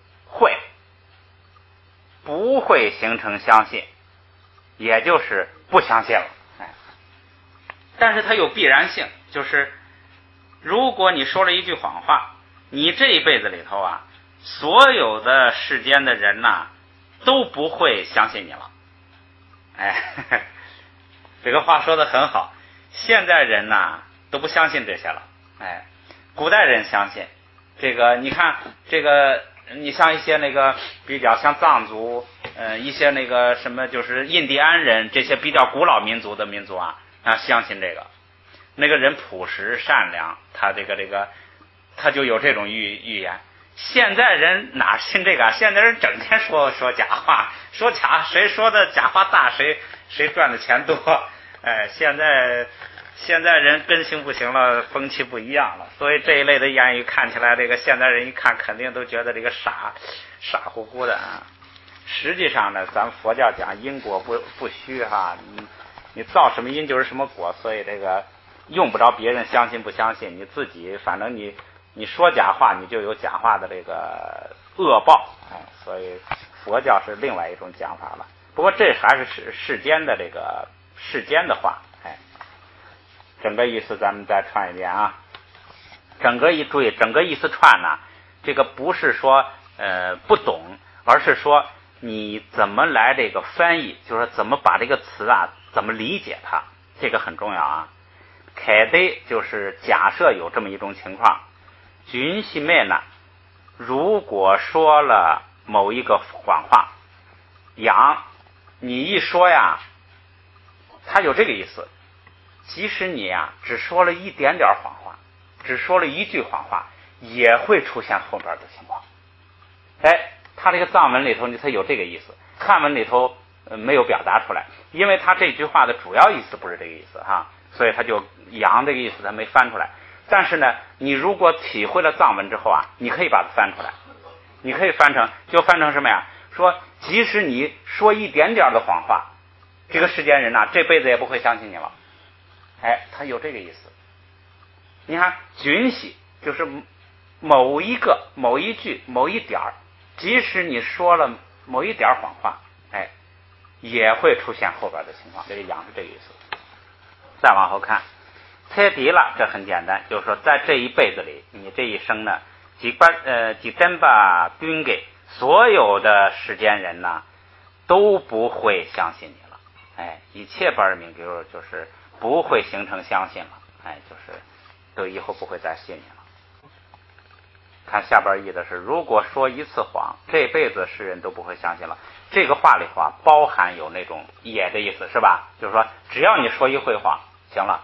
Speaker 1: 会形成相信，也就是不相信了。但是它有必然性，就是如果你说了一句谎话，你这一辈子里头啊，所有的世间的人呐，都不会相信你了。这个话说得很好，现在人呐都不相信这些了。古代人相信这个，你看这个，你像一些那个比较像藏族一些那个什么就是印第安人这些比较古老民族的民族啊相信这个，那个人朴实善良，他这个他就有这种预言。现在人哪信这个？现在人整天说假话，说谁说的假话大，谁赚的钱多。现在人根性不行了，风气不一样了，所以这一类的言语看起来，这个现代人一看肯定都觉得这个傻乎乎的啊。实际上呢，咱们佛教讲因果不虚哈，你造什么因就是什么果，所以这个用不着别人相信不相信，你自己反正你说假话，你就有假话的这个恶报，所以佛教是另外一种讲法了。不过这还是世间的这个世间的话，整个意思咱们再串一遍啊。注意整个意思串呢，这个不是说不懂，而是说你怎么来这个翻译，就是说怎么把这个词啊怎么理解它，这个很重要啊。凯德就是假设有这么一种情况，军西妹呢，如果说了某一个谎话，你一说呀，他有这个意思。即使你只说了一点点谎话，只说了一句谎话，也会出现后边的情况。他这个藏文里头他有这个意思，汉文里头没有表达出来，因为他这句话的主要意思不是这个意思哈，所以他就这个意思他没翻出来。但是呢，你如果体会了藏文之后你可以把它翻出来，你可以翻成什么呀？说即使你说一点点的谎话，这个世间人这辈子也不会相信你了。他有这个意思。你看军喜就是某一句某一点，即使你说了某一点谎话，也会出现后边的情况。这个是这个意思。再往后看猜敌了，这很简单，就是说在这一辈子里，你这一生呢几真把均给所有的世间人呢都不会相信你了。一切般明就是不会形成相信了，就是都以后不会再信你了。看下边译的是，如果说一次谎，这辈子世人都不会相信了。这个话里头包含有那种也的意思，是吧？就是说只要你说一回谎，行了，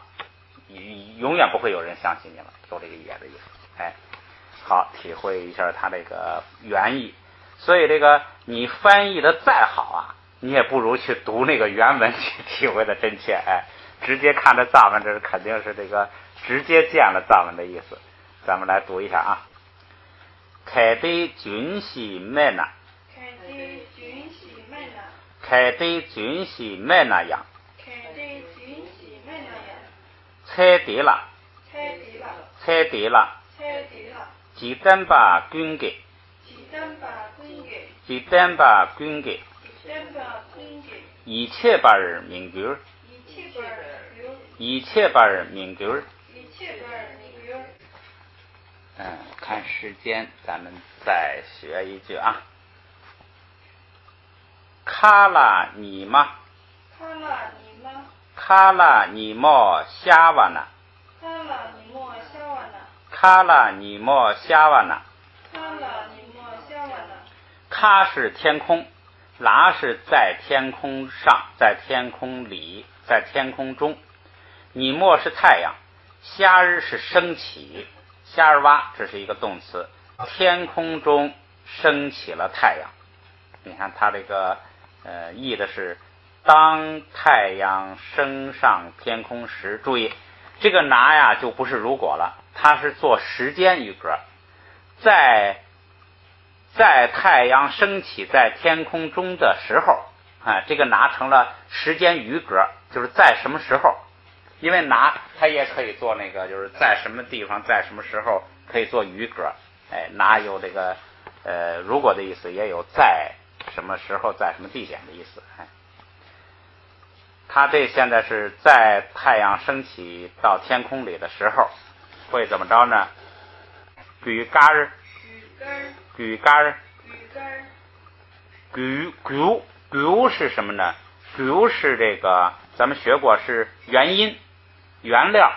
Speaker 1: 永远不会有人相信你了，有这个也的意思。好，体会一下它这个原意。所以这个你翻译的再好你也不如去读那个原文去体会的真切。直接看着藏文，这肯定是这个直接见了藏文的意思。咱们来读一下啊。凯德军西麦那，凯德军西麦那样，猜敌了，几单把军给，一切把人明觉，一切把人明觉。看时间，咱们再学一句啊。卡拉尼玛，卡拉尼莫夏瓦那，卡拉尼莫夏瓦那。卡是天空，拉是在天空上，在天空里，在天空中。尼莫是太阳，夏日是升起，夏日哇，这是一个动词，天空中升起了太阳。你看它这个译的是当太阳升上天空时，注意这个拿就不是如果了，它是做时间语格，在太阳升起在天空中的时候这个拿成了时间余格，就是在什么时候。因为拿它也可以做那个就是在什么地方在什么时候，可以做余格。拿有这个如果的意思，也有在什么时候在什么地点的意思。它这现在是在太阳升起到天空里的时候会怎么着呢？举杆儿，举杆儿，举是什么呢？举是这个咱们学过是原因原料，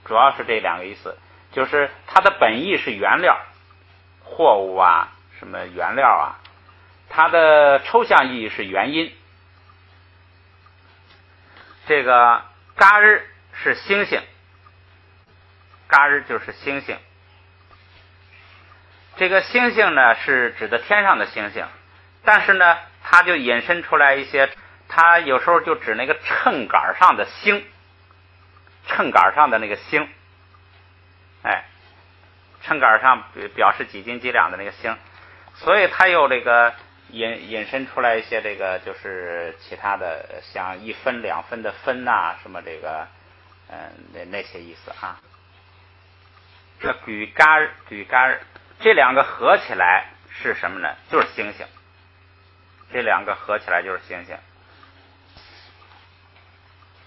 Speaker 1: 主要是这两个意思，就是它的本意是原料，货物什么原料它的抽象意义是原因。这个嘎日是星星，嘎日就是星星。这个星星呢是指的天上的星星，但是呢它就引申出来一些，它有时候就指那个秤杆上的星，秤杆上的那个星，秤杆上表示几斤几两的那个星，所以它有这个引申出来一些这个就是其他的像1分2分的分呐，什么这个那些意思啊。这举嘎日这两个合起来是什么呢？就是星星。这两个合起来就是星星，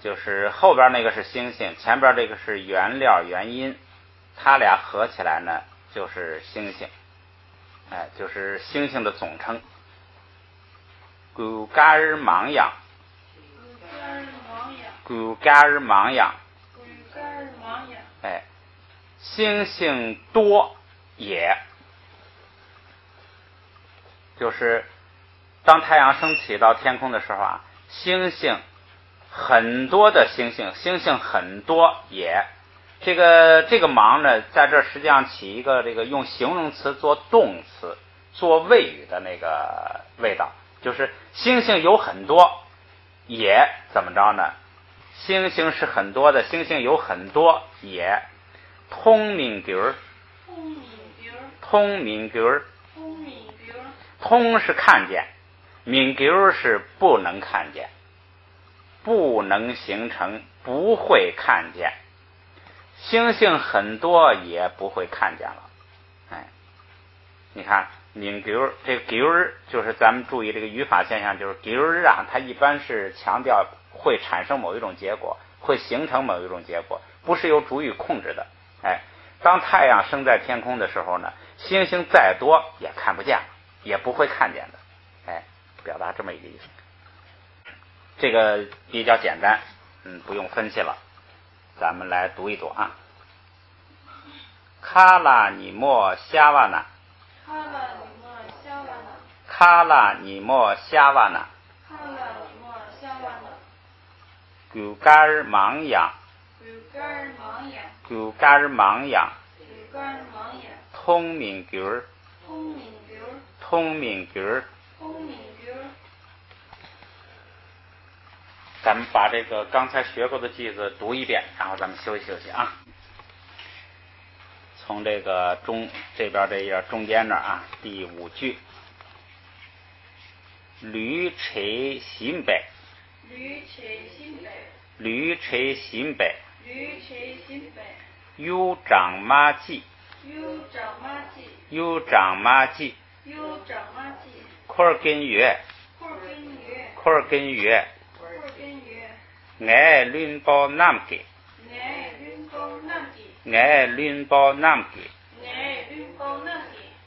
Speaker 1: 就是后边那个是星星，前边这个是原料原因，它俩合起来呢就是星星，就是星星的总称。古嘎日芒养，古嘎日芒养，星星多也，就是当太阳升起到天空的时候啊，星星很多的星星很多也。这个芒呢，在这实际上起一个这个用形容词做动词做谓语的那个味道，就是星星有很多，也怎么着呢？星星是很多的，星星有很多也。通明句儿，通是看见，明句儿是不能看见，不能形成，不会看见。星星很多也不会看见了。你看明句儿，这个句儿就是咱们注意这个语法现象，就是句儿啊，它一般是强调会产生某一种结果，会形成某一种结果，不是由主语控制的。当太阳升在天空的时候呢，星星再多也看不见了，也不会看见的。表达这么一个意思。这个比较简单，不用分析了，咱们来读一读啊。卡拉尼莫夏瓦纳，卡拉尼莫夏瓦纳，古嘎尔芒养，古嘎尔芒养，通明句儿，通明句儿。咱们把这个刚才学过的句子读一遍，然后咱们休息休息啊。从这个这边这页中间那儿啊，第5句，驴车新北，驴车新北，有长马记，有长马记，块儿根月，块儿根月，爱lun包南给，爱lun包南给，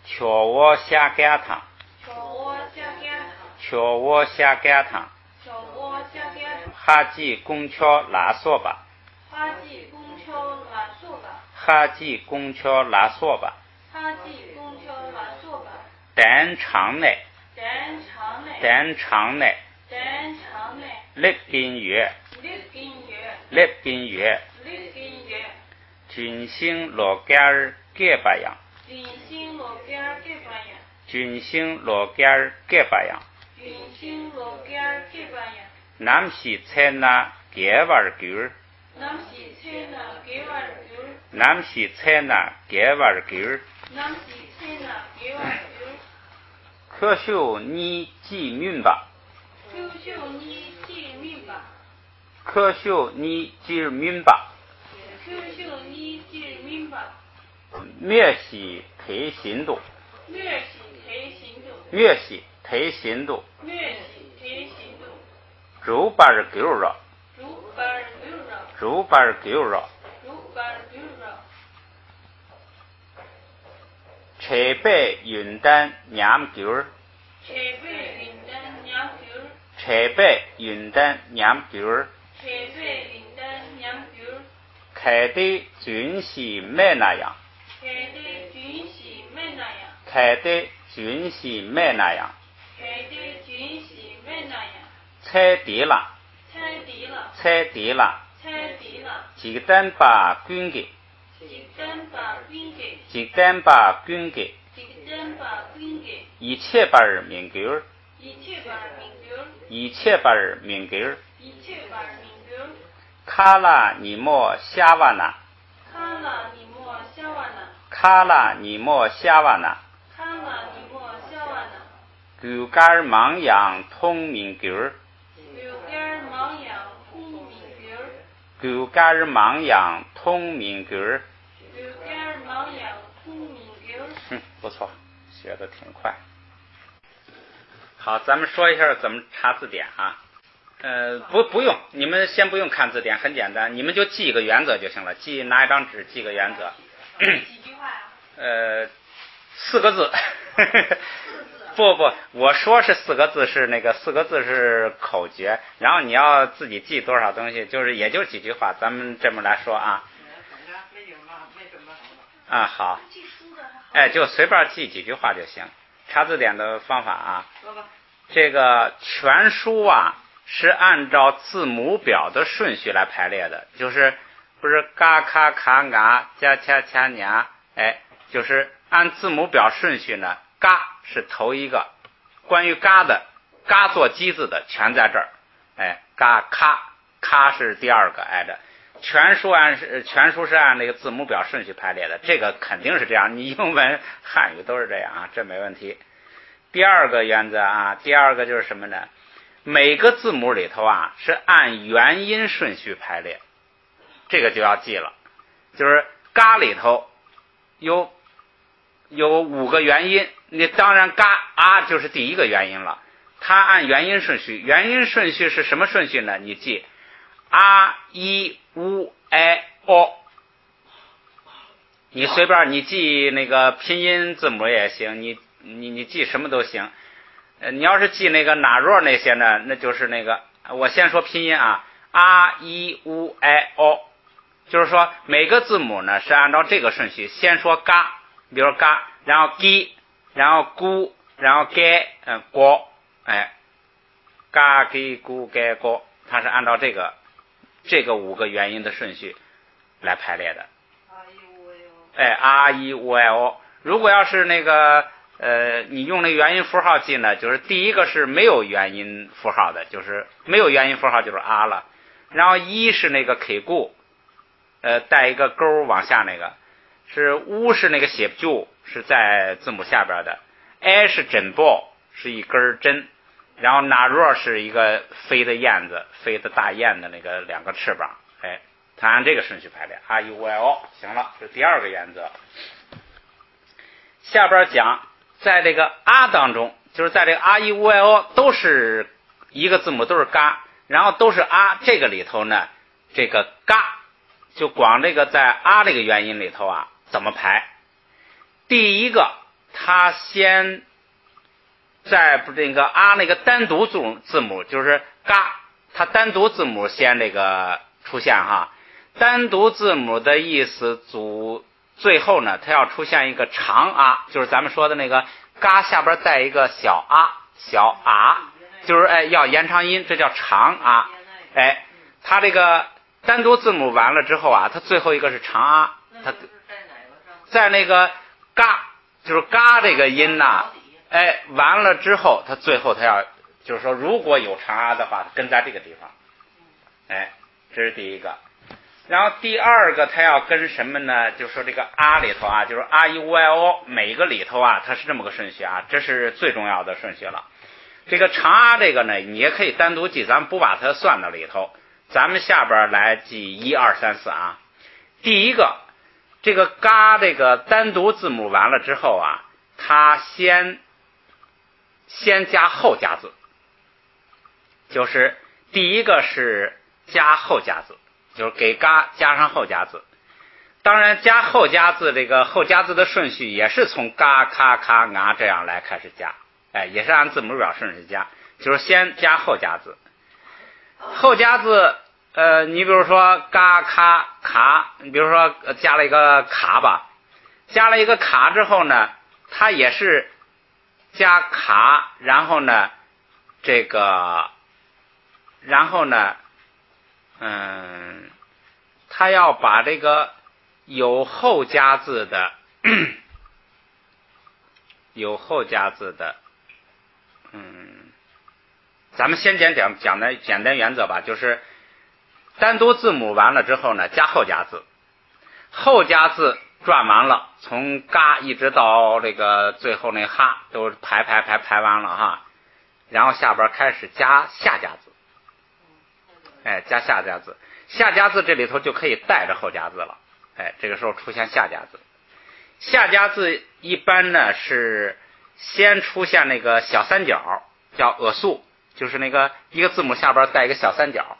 Speaker 1: 瞧我下干汤，瞧我下干汤，哈吉公桥拉索吧，哈吉公桥拉索吧，单场内，单场内，立根月，立根月，军星罗盖尔给巴样，军星罗盖尔给巴样，南西采纳给瓦尔句儿，南西采纳给瓦尔句儿，可秀你记明白，可秀你记明白，灭西推行动，灭西推行动，主巴尔狗肉，主巴尔狗肉，车背云丹娘狗儿，车背云丹娘狗儿，开的军系没那样，开的军系没那样，猜地了，
Speaker 2: 猜地了，
Speaker 1: 猜地了，
Speaker 2: 猜地了，
Speaker 1: 几单把军给，
Speaker 2: 几单把军给，
Speaker 1: 几单把军给，
Speaker 2: 几单把军给，
Speaker 1: 一切把儿民给儿，
Speaker 2: 一切把民歌，
Speaker 1: 一切把儿民给儿，
Speaker 2: 一切把民歌，
Speaker 1: 卡拉尼莫夏瓦那，
Speaker 2: 卡拉尼莫夏瓦那，
Speaker 1: 卡拉尼莫夏瓦那，
Speaker 2: 卡拉尼莫夏瓦那，
Speaker 1: 古嘎尔芒扬通民给儿，
Speaker 2: 有点忙样通民歌，
Speaker 1: 古嘎尔芒扬通民给儿。
Speaker 2: 有点忙样通民歌。
Speaker 1: 不错，学的挺快。好，咱们说一下怎么查字典啊。不用，你们先不用看字典，很简单，你们就记一个原则就行了。拿一张纸记个原则。
Speaker 2: 几句话呀
Speaker 1: 4个字。不，我说是4个字，是那个4个字是口诀，然后你要自己记多少东西，也就几句话。咱们这么来说啊。啊，好。就随便记几句话就行。查字典的方法啊，这个全书啊是按照字母表的顺序来排列的，就是不是嘎咔卡嘎加恰恰nha，就是按字母表顺序呢，嘎是头一个，关于嘎的嘎做基字的全在这儿，嘎咔是第二个挨着。全书是按这个字母表顺序排列的，这个肯定是这样，你英文汉语都是这样啊，这没问题。第二个原则啊，第二个就是什么呢？每个字母里头啊是按元音顺序排列，这个就要记了。就是嘎里头有5个元音，你当然嘎啊就是第一个元音了，它按元音顺序，元音顺序是什么顺序呢？你记啊一乌哎哦，你随便你记那个拼音字母也行，你记什么都行。你要是记那个哪弱那些呢，那就是那个我先说拼音啊，啊一乌哎哦，就是说每个字母呢是按照这个顺序，先说嘎，比如嘎，然后gi，然后咕，然后该过，嘎给咕该过，它是按照这个5个元音的顺序来排列的。啊一乌哎哦。如果要是那个你用那个元音符号记呢，就是第一个是没有元音符号的，就是没有元音符号就是啊了。然后一是那个 k 固，带一个勾往下那个，是乌是那个写就，是在字母下边的。哎是枕波，是一根针。然后那若是一个飞的燕子，飞的大雁的那个2个翅膀，它按这个顺序排列，啊 u y o。 行了，这是第2个原则。下边讲在这个啊当中，就是在这个啊 u y o 都是一个字母，都是嘎，然后都是啊，这个里头呢，这个嘎就光这个在啊这个元音里头啊怎么排。第一个它先在那个啊那个单独字母，就是嘎，它单独字母先这个出现哈。单独字母的意思最后呢，它要出现一个长啊，就是咱们说的那个嘎下边带一个小啊，就是要延长音，这叫长啊。它这个单独字母完了之后啊，它最后一个是长啊，它在那个嘎，就是嘎这个音呐。完了之后，它最后它要就是说，如果有长啊的话，它跟在这个地方。这是第一个。然后第2个，它要跟什么呢？就是说这个啊里头啊，就是啊 u y o 每一个里头啊，它是这么个顺序啊，这是最重要的顺序了。这个长啊这个呢，你也可以单独记，咱们不把它算到里头。咱们下边来记1、2、3、4啊。第一个，这个嘎这个单独字母完了之后啊，它先加后加字，就是第一个是加后加字，就是给嘎加上后加字。当然加后加字，这个后加字的顺序也是从嘎咔咔啊这样来开始加，也是按字母表顺序加，就是先加后加字。后加字你比如说嘎咔卡，你比如说加了一个卡吧，加了一个卡之后呢，它也是加卡，然后呢这个然后呢，他要把这个有后加字的有后加字的，咱们先讲的简单原则吧，就是单独字母完了之后呢，加后加字，后加字转完了，从嘎一直到这个最后那哈都排完了哈，然后下边开始加下加字，加下加字，下加字这里头就可以带着后加字了，这个时候出现下加字。下加字一般呢是先出现那个小三角，叫偶数，就是那个一个字母下边带一个小三角，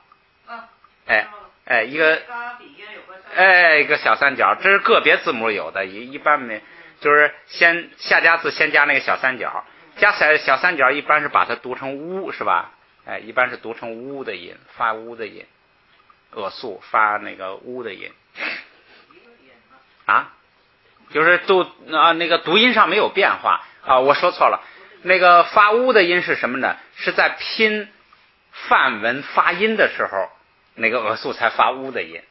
Speaker 1: 一个一个小三角，这是个别字母有的，一般没，就是先下加字先加那个小三角，加小三角一般是把它读成乌，是吧？一般是读成乌的音，发乌的音，偶数发那个乌的音，就是那个读音上没有变化我说错了，那个发乌的音是什么呢？是在拼梵文发音的时候，那个偶数才发乌的音。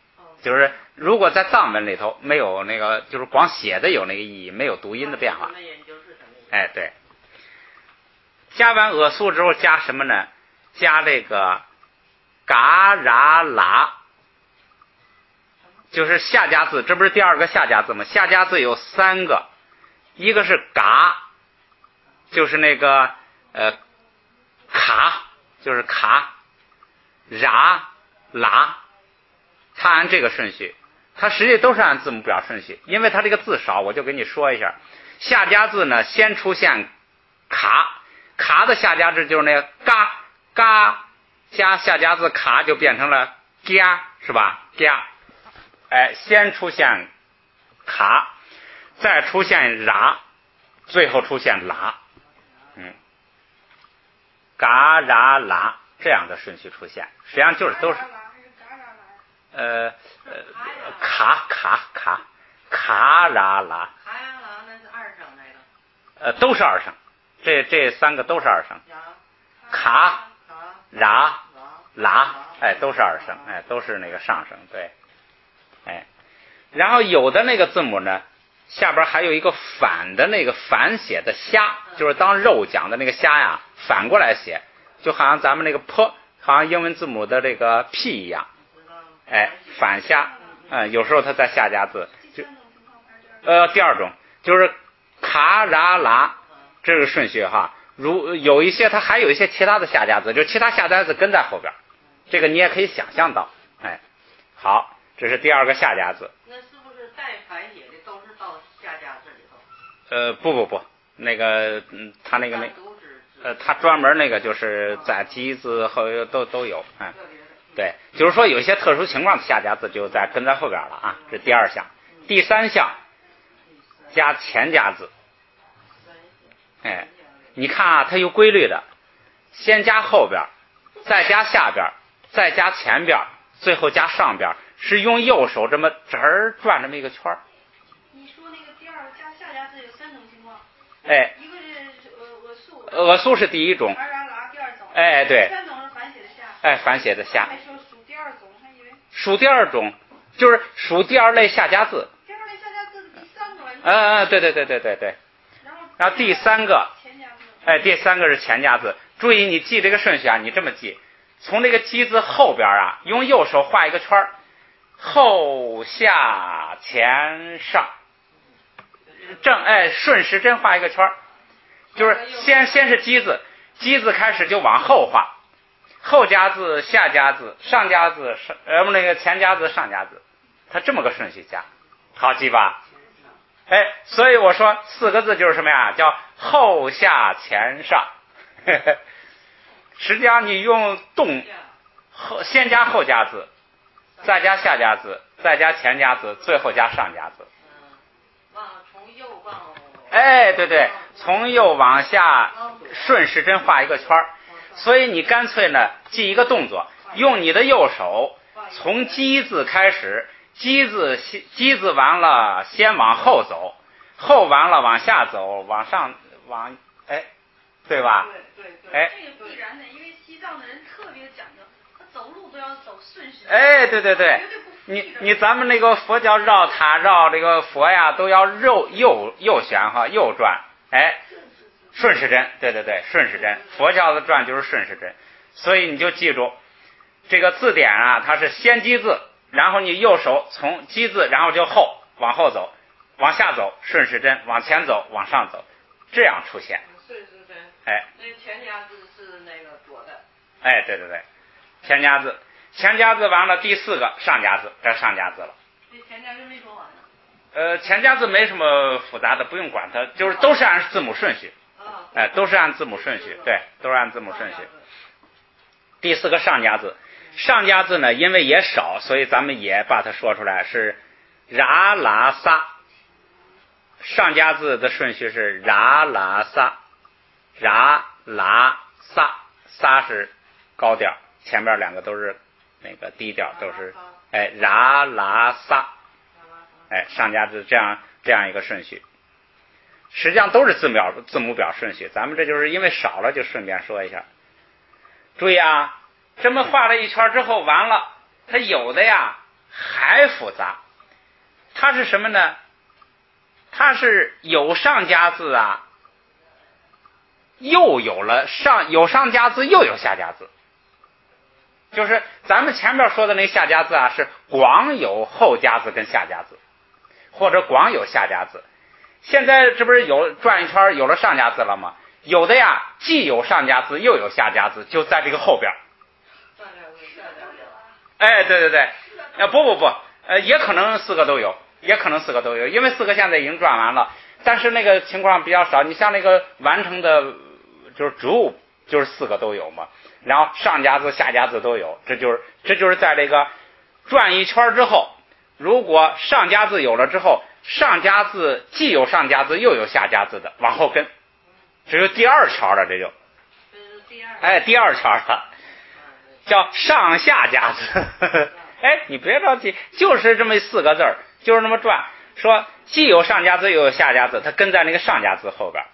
Speaker 1: 就是如果在藏文里头没有那个，就是光写的有那个意义，没有读音的变化。对。加完偶数之后加什么呢？加这个嘎啦啦，就是下加字，这不是第二个下加字吗？下加字有3个，一个是嘎，就是那个卡，就是卡，啦啦，它按这个顺序，它实际都是按字母表顺序，因为它这个字少，我就给你说一下。下加字呢，先出现卡，卡的下加字就是那个嘎嘎加下加字卡就变成了加，是吧？加，先出现卡，再出现啦，最后出现啦，嘎啦啦这样的顺序出现，实际上就是都是卡啦啦，
Speaker 3: 那是二声那个。
Speaker 1: 都是二声，这3个都是二声，卡、啦、啦，都是二声，都是那个上声，对，然后有的那个字母呢，下边还有一个反的那个反写的虾，就是当肉讲的那个虾呀，反过来写，就好像咱们那个 p， 好像英文字母的这个 p 一样，反虾，有时候它在下加字，就第二种就是卡啦啦，这个顺序哈。如有一些它还有一些其他的下加字，就其他下加字跟在后边，这个你也可以想象到，好，这是第二个下加字。
Speaker 3: 那是不是带反写的都是到下加字里头？
Speaker 1: 不，那个他那个他专门那个就是在鸡字后都有，对，就是说有一些特殊情况的下加字就跟在后边了啊，这是第2项。第3项加前加字，你看啊，它有规律的，先加后边，再加下边，再加前边，最后加上边，是用右手这么转这么一个圈儿。
Speaker 2: 你说那个第2个加下加字有3种情况，一个是偶数，
Speaker 1: 偶数是第一种，
Speaker 2: 嘎啦啦第2种，
Speaker 1: 对，
Speaker 2: 第3种是反写的下，
Speaker 1: 反写的下。
Speaker 2: 还说数第2种，还以为
Speaker 1: 数第2种就是数第2类下加字。
Speaker 2: 第2类下加字第3个。
Speaker 1: 对。然后第3个，第3个是前加字。注意你记这个顺序啊，你这么记，从这个鸡字后边啊，用右手画一个圈，后下前上，顺时针画一个圈，就是先是鸡字，鸡字开始就往后画，后加字、下加字、上加字、那个前加字、上加字，它这么个顺序加，好记吧？所以我说4个字就是什么呀？叫后下前上。实际上你用先加后加字，再加下加字，再加前加字，最后加上加字。
Speaker 3: 从右往
Speaker 1: 对，从右往下顺时针画一个圈，所以你干脆呢记一个动作，用你的右手从鸡字开始，鸡字完了先往后走，后完了往下走，往上对吧？
Speaker 2: 对，这个必然的，因为西藏的人特别讲究，走路都要走顺时针。
Speaker 1: 哎，对对对，你咱们那个佛教绕塔绕这个佛呀，都要右旋哈，右转，哎，顺时针，对对对，顺时针，佛教的转就是顺时针，所以你就记住这个字典啊，它是先击字，然后你右手从击字，然后就往后走，往下走顺时针，往前走往上走，这样出现。
Speaker 3: 顺时针。
Speaker 1: 哎。
Speaker 3: 那前夹字是那个左的。
Speaker 1: 哎，对对对，前夹字完了，第4个上夹字，这上夹字了。
Speaker 2: 这前夹字没说完呢。
Speaker 1: 前夹字没什么复杂的，不用管它，就是都是按字母顺序。哎，都是按字母顺序，对，都是按字母顺序。第4个上夹字呢，因为也少，所以咱们也把它说出来，是ra la sa。上夹字的顺序是ra la sa，ra la sa，sa是高调，前面2个都是那个低调，都是哎ra la sa，哎上夹字这样一个顺序。实际上都是字母表顺序，咱们这就是因为少了就顺便说一下。注意啊，这么画了一圈之后完了，它有的呀还复杂，它是什么呢？它是有上夹字啊，又有上夹字又有下夹字，就是咱们前面说的那下夹字啊，是光有后夹字跟下夹字，或者光有下夹字。现在这不是转一圈有了上夹字了吗？有的呀既有上夹字又有下夹字，就在这个后边。哎，对对对，不，也可能4个都有，因为4个现在已经转完了，但是那个情况比较少。你像那个完成的，就是植物，就是4个都有嘛，然后上夹字下夹字都有，这就是在这个转一圈之后，如果上夹字有了之后，上夹字既有上夹字又有下夹字的往后跟，只有第2条了，这就第2条了，叫上下夹字。哎，你别着急，就是这么4个字儿，就是那么转，说既有上夹字又有下夹字，它跟在那个上夹字后边，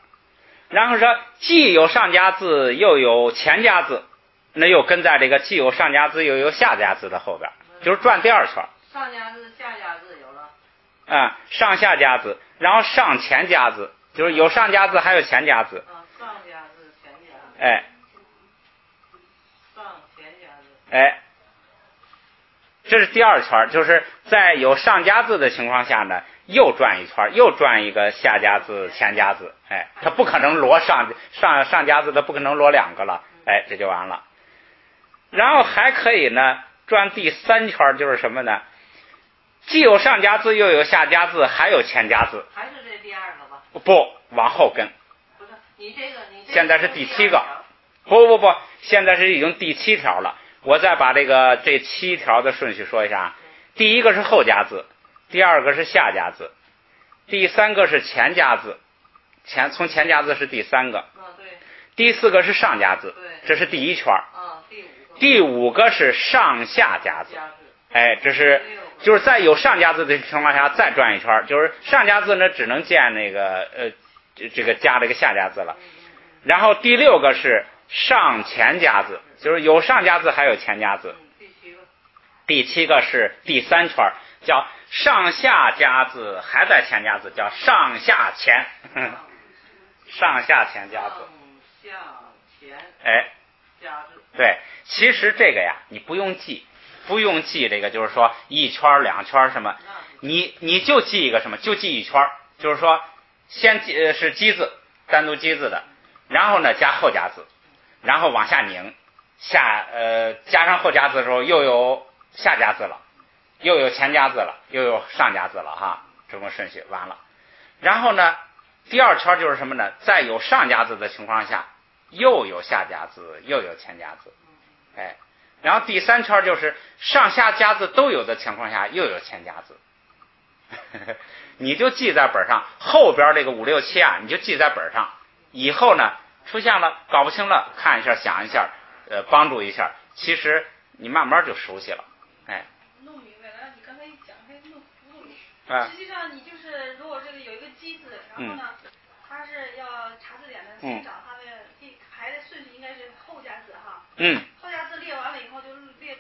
Speaker 1: 然后说既有上夹字又有前夹字，那又跟在这个既有上夹字又有下夹字的后边，就是转第2圈。
Speaker 3: 上夹字下夹字有了。
Speaker 1: 上下夹字，然后上前夹字，就是有上夹字还有前夹字。
Speaker 3: 上夹字前夹字。
Speaker 1: 哎。
Speaker 3: 上前夹字。
Speaker 1: 哎。这是第2圈，就是在有上夹字的情况下呢，又转一圈，又转一个下夹字前夹字。哎，它不可能摞上夹字，它不可能摞2个了。哎，这就完了。然后还可以呢转第3圈，就是什么呢？既有上夹字又有下夹字还有前夹字。
Speaker 3: 还是这第2个吧？
Speaker 1: 不，往后跟。
Speaker 3: 不是你这个
Speaker 1: 现在是第7个。不，现在是已经第7条了。我再把这7条的顺序说一下。第1个是后夹字，第2个是下夹字，第3个是前夹字，从前夹字是第3个。第4个是上夹字，这是第1圈。第5个是上下夹字。哎，就是在有上夹字的情况下再转一圈，就是上夹字呢只能见那个这个加这个下夹字了。然后第6个是上前夹字，就是有上夹字还有前夹字。第7个是第3圈，叫上下夹字还在前夹字，叫上下前。上下前夹字。
Speaker 3: 上下前。
Speaker 1: 哎。
Speaker 3: 夹字。
Speaker 1: 对，其实这个呀你不用记这个，就是说1圈2圈什么，你就记一个什么，就记1圈，就是说先记是击字，单独击字的，然后呢加后夹字，然后往下拧，加上后夹字的时候又有下夹字了，又有前夹字了，又有上夹字了哈，这么顺序完了。然后呢第2圈就是什么呢？在有上夹字的情况下又有下夹字又有前夹字。哎，然后第3圈就是上下夹字都有的情况下又有前夹字。你就记在本上，后边这个5、6、7啊你就记在本上，以后呢出现了搞不清了看一下想一下，帮助一下，其实你慢慢就熟悉了。哎，
Speaker 2: 弄明白了，你刚才一讲还弄糊涂了。实际上你就是如果这里有一个鸡字，然后呢它是要查字典的先找它的排的顺序应该是后夹字哈。后夹字列完了以后就列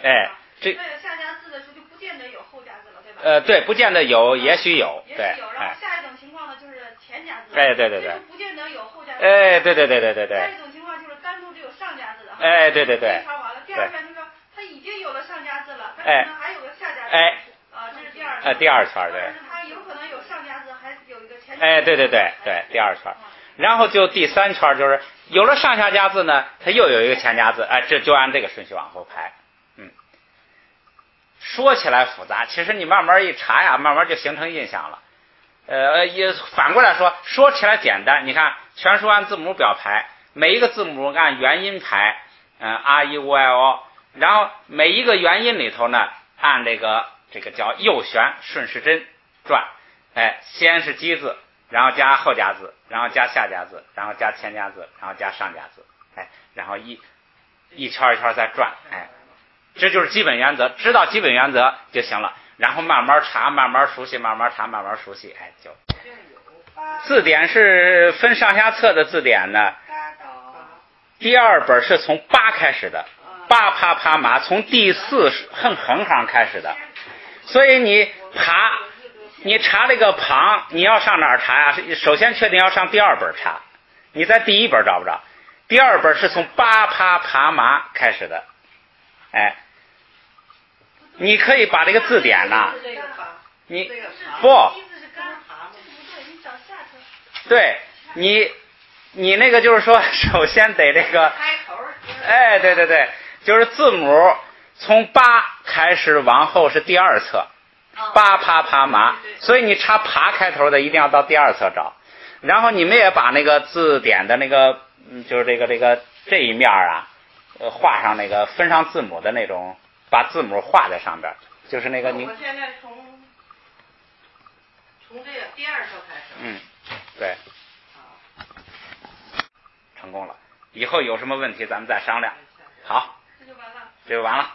Speaker 1: 哎，这
Speaker 2: 那有下家字的时候就不见得有后家字了，对吧？
Speaker 1: 对，不见得有，也许有，对，
Speaker 2: 然后下一种情况呢就是前家字，
Speaker 1: 哎，对对对，
Speaker 2: 不见得有后家字，
Speaker 1: 哎，对对对对对对。
Speaker 2: 下一种情况就是单独只有上家字的，
Speaker 1: 哎，对对对。
Speaker 2: 查完了，第二圈就是说他已经有了上家字了，但是呢还有个下家字，
Speaker 1: 哎，
Speaker 2: 这是第二圈，
Speaker 1: 第二圈对。
Speaker 2: 但是他有可能有上家字，还有一个前。
Speaker 1: 哎，对对对对，第二圈。然后就第三圈就是有了上下家字呢，它又有一个前家字，哎，这就按这个顺序往后排。说起来复杂，其实你慢慢一查呀，慢慢就形成印象了。也反过来说起来简单。你看全书按字母表排，每一个字母按元音排，r e u i o， 然后每一个元音里头呢，按这个叫右旋顺时针转，哎，先是基字，然后加后家字，然后加下家字，然后加前家字，然后加上家字，哎，然后一圈一圈再转，哎，这就是基本原则，知道基本原则就行了。然后慢慢查，慢慢熟悉，慢慢查，慢慢熟悉，哎，就。字典是分上下册的字典呢。第二本是从八开始的，八啪啪麻，从第四横行开始的。所以你查这个旁，你要上哪儿查呀？首先确定要上第二本查，你在第一本找不着。第二本是从八啪啪麻开始的，哎。你可以把这个字典呐，你不，对你那个就是说，首先得这个，哎，对对对，就是字母从八开始往后是第二册，八啪啪麻，所以你查爬开头的一定要到第二册找。然后你们也把那个字典的那个，就是这一面啊，画上那个分上字母的那种。把字母画在上边，就是那个你。
Speaker 3: 我现在从这个第二册开始。
Speaker 1: 对。成功了。以后有什么问题咱们再商量。好。
Speaker 2: 这就完了。
Speaker 1: 这就完了。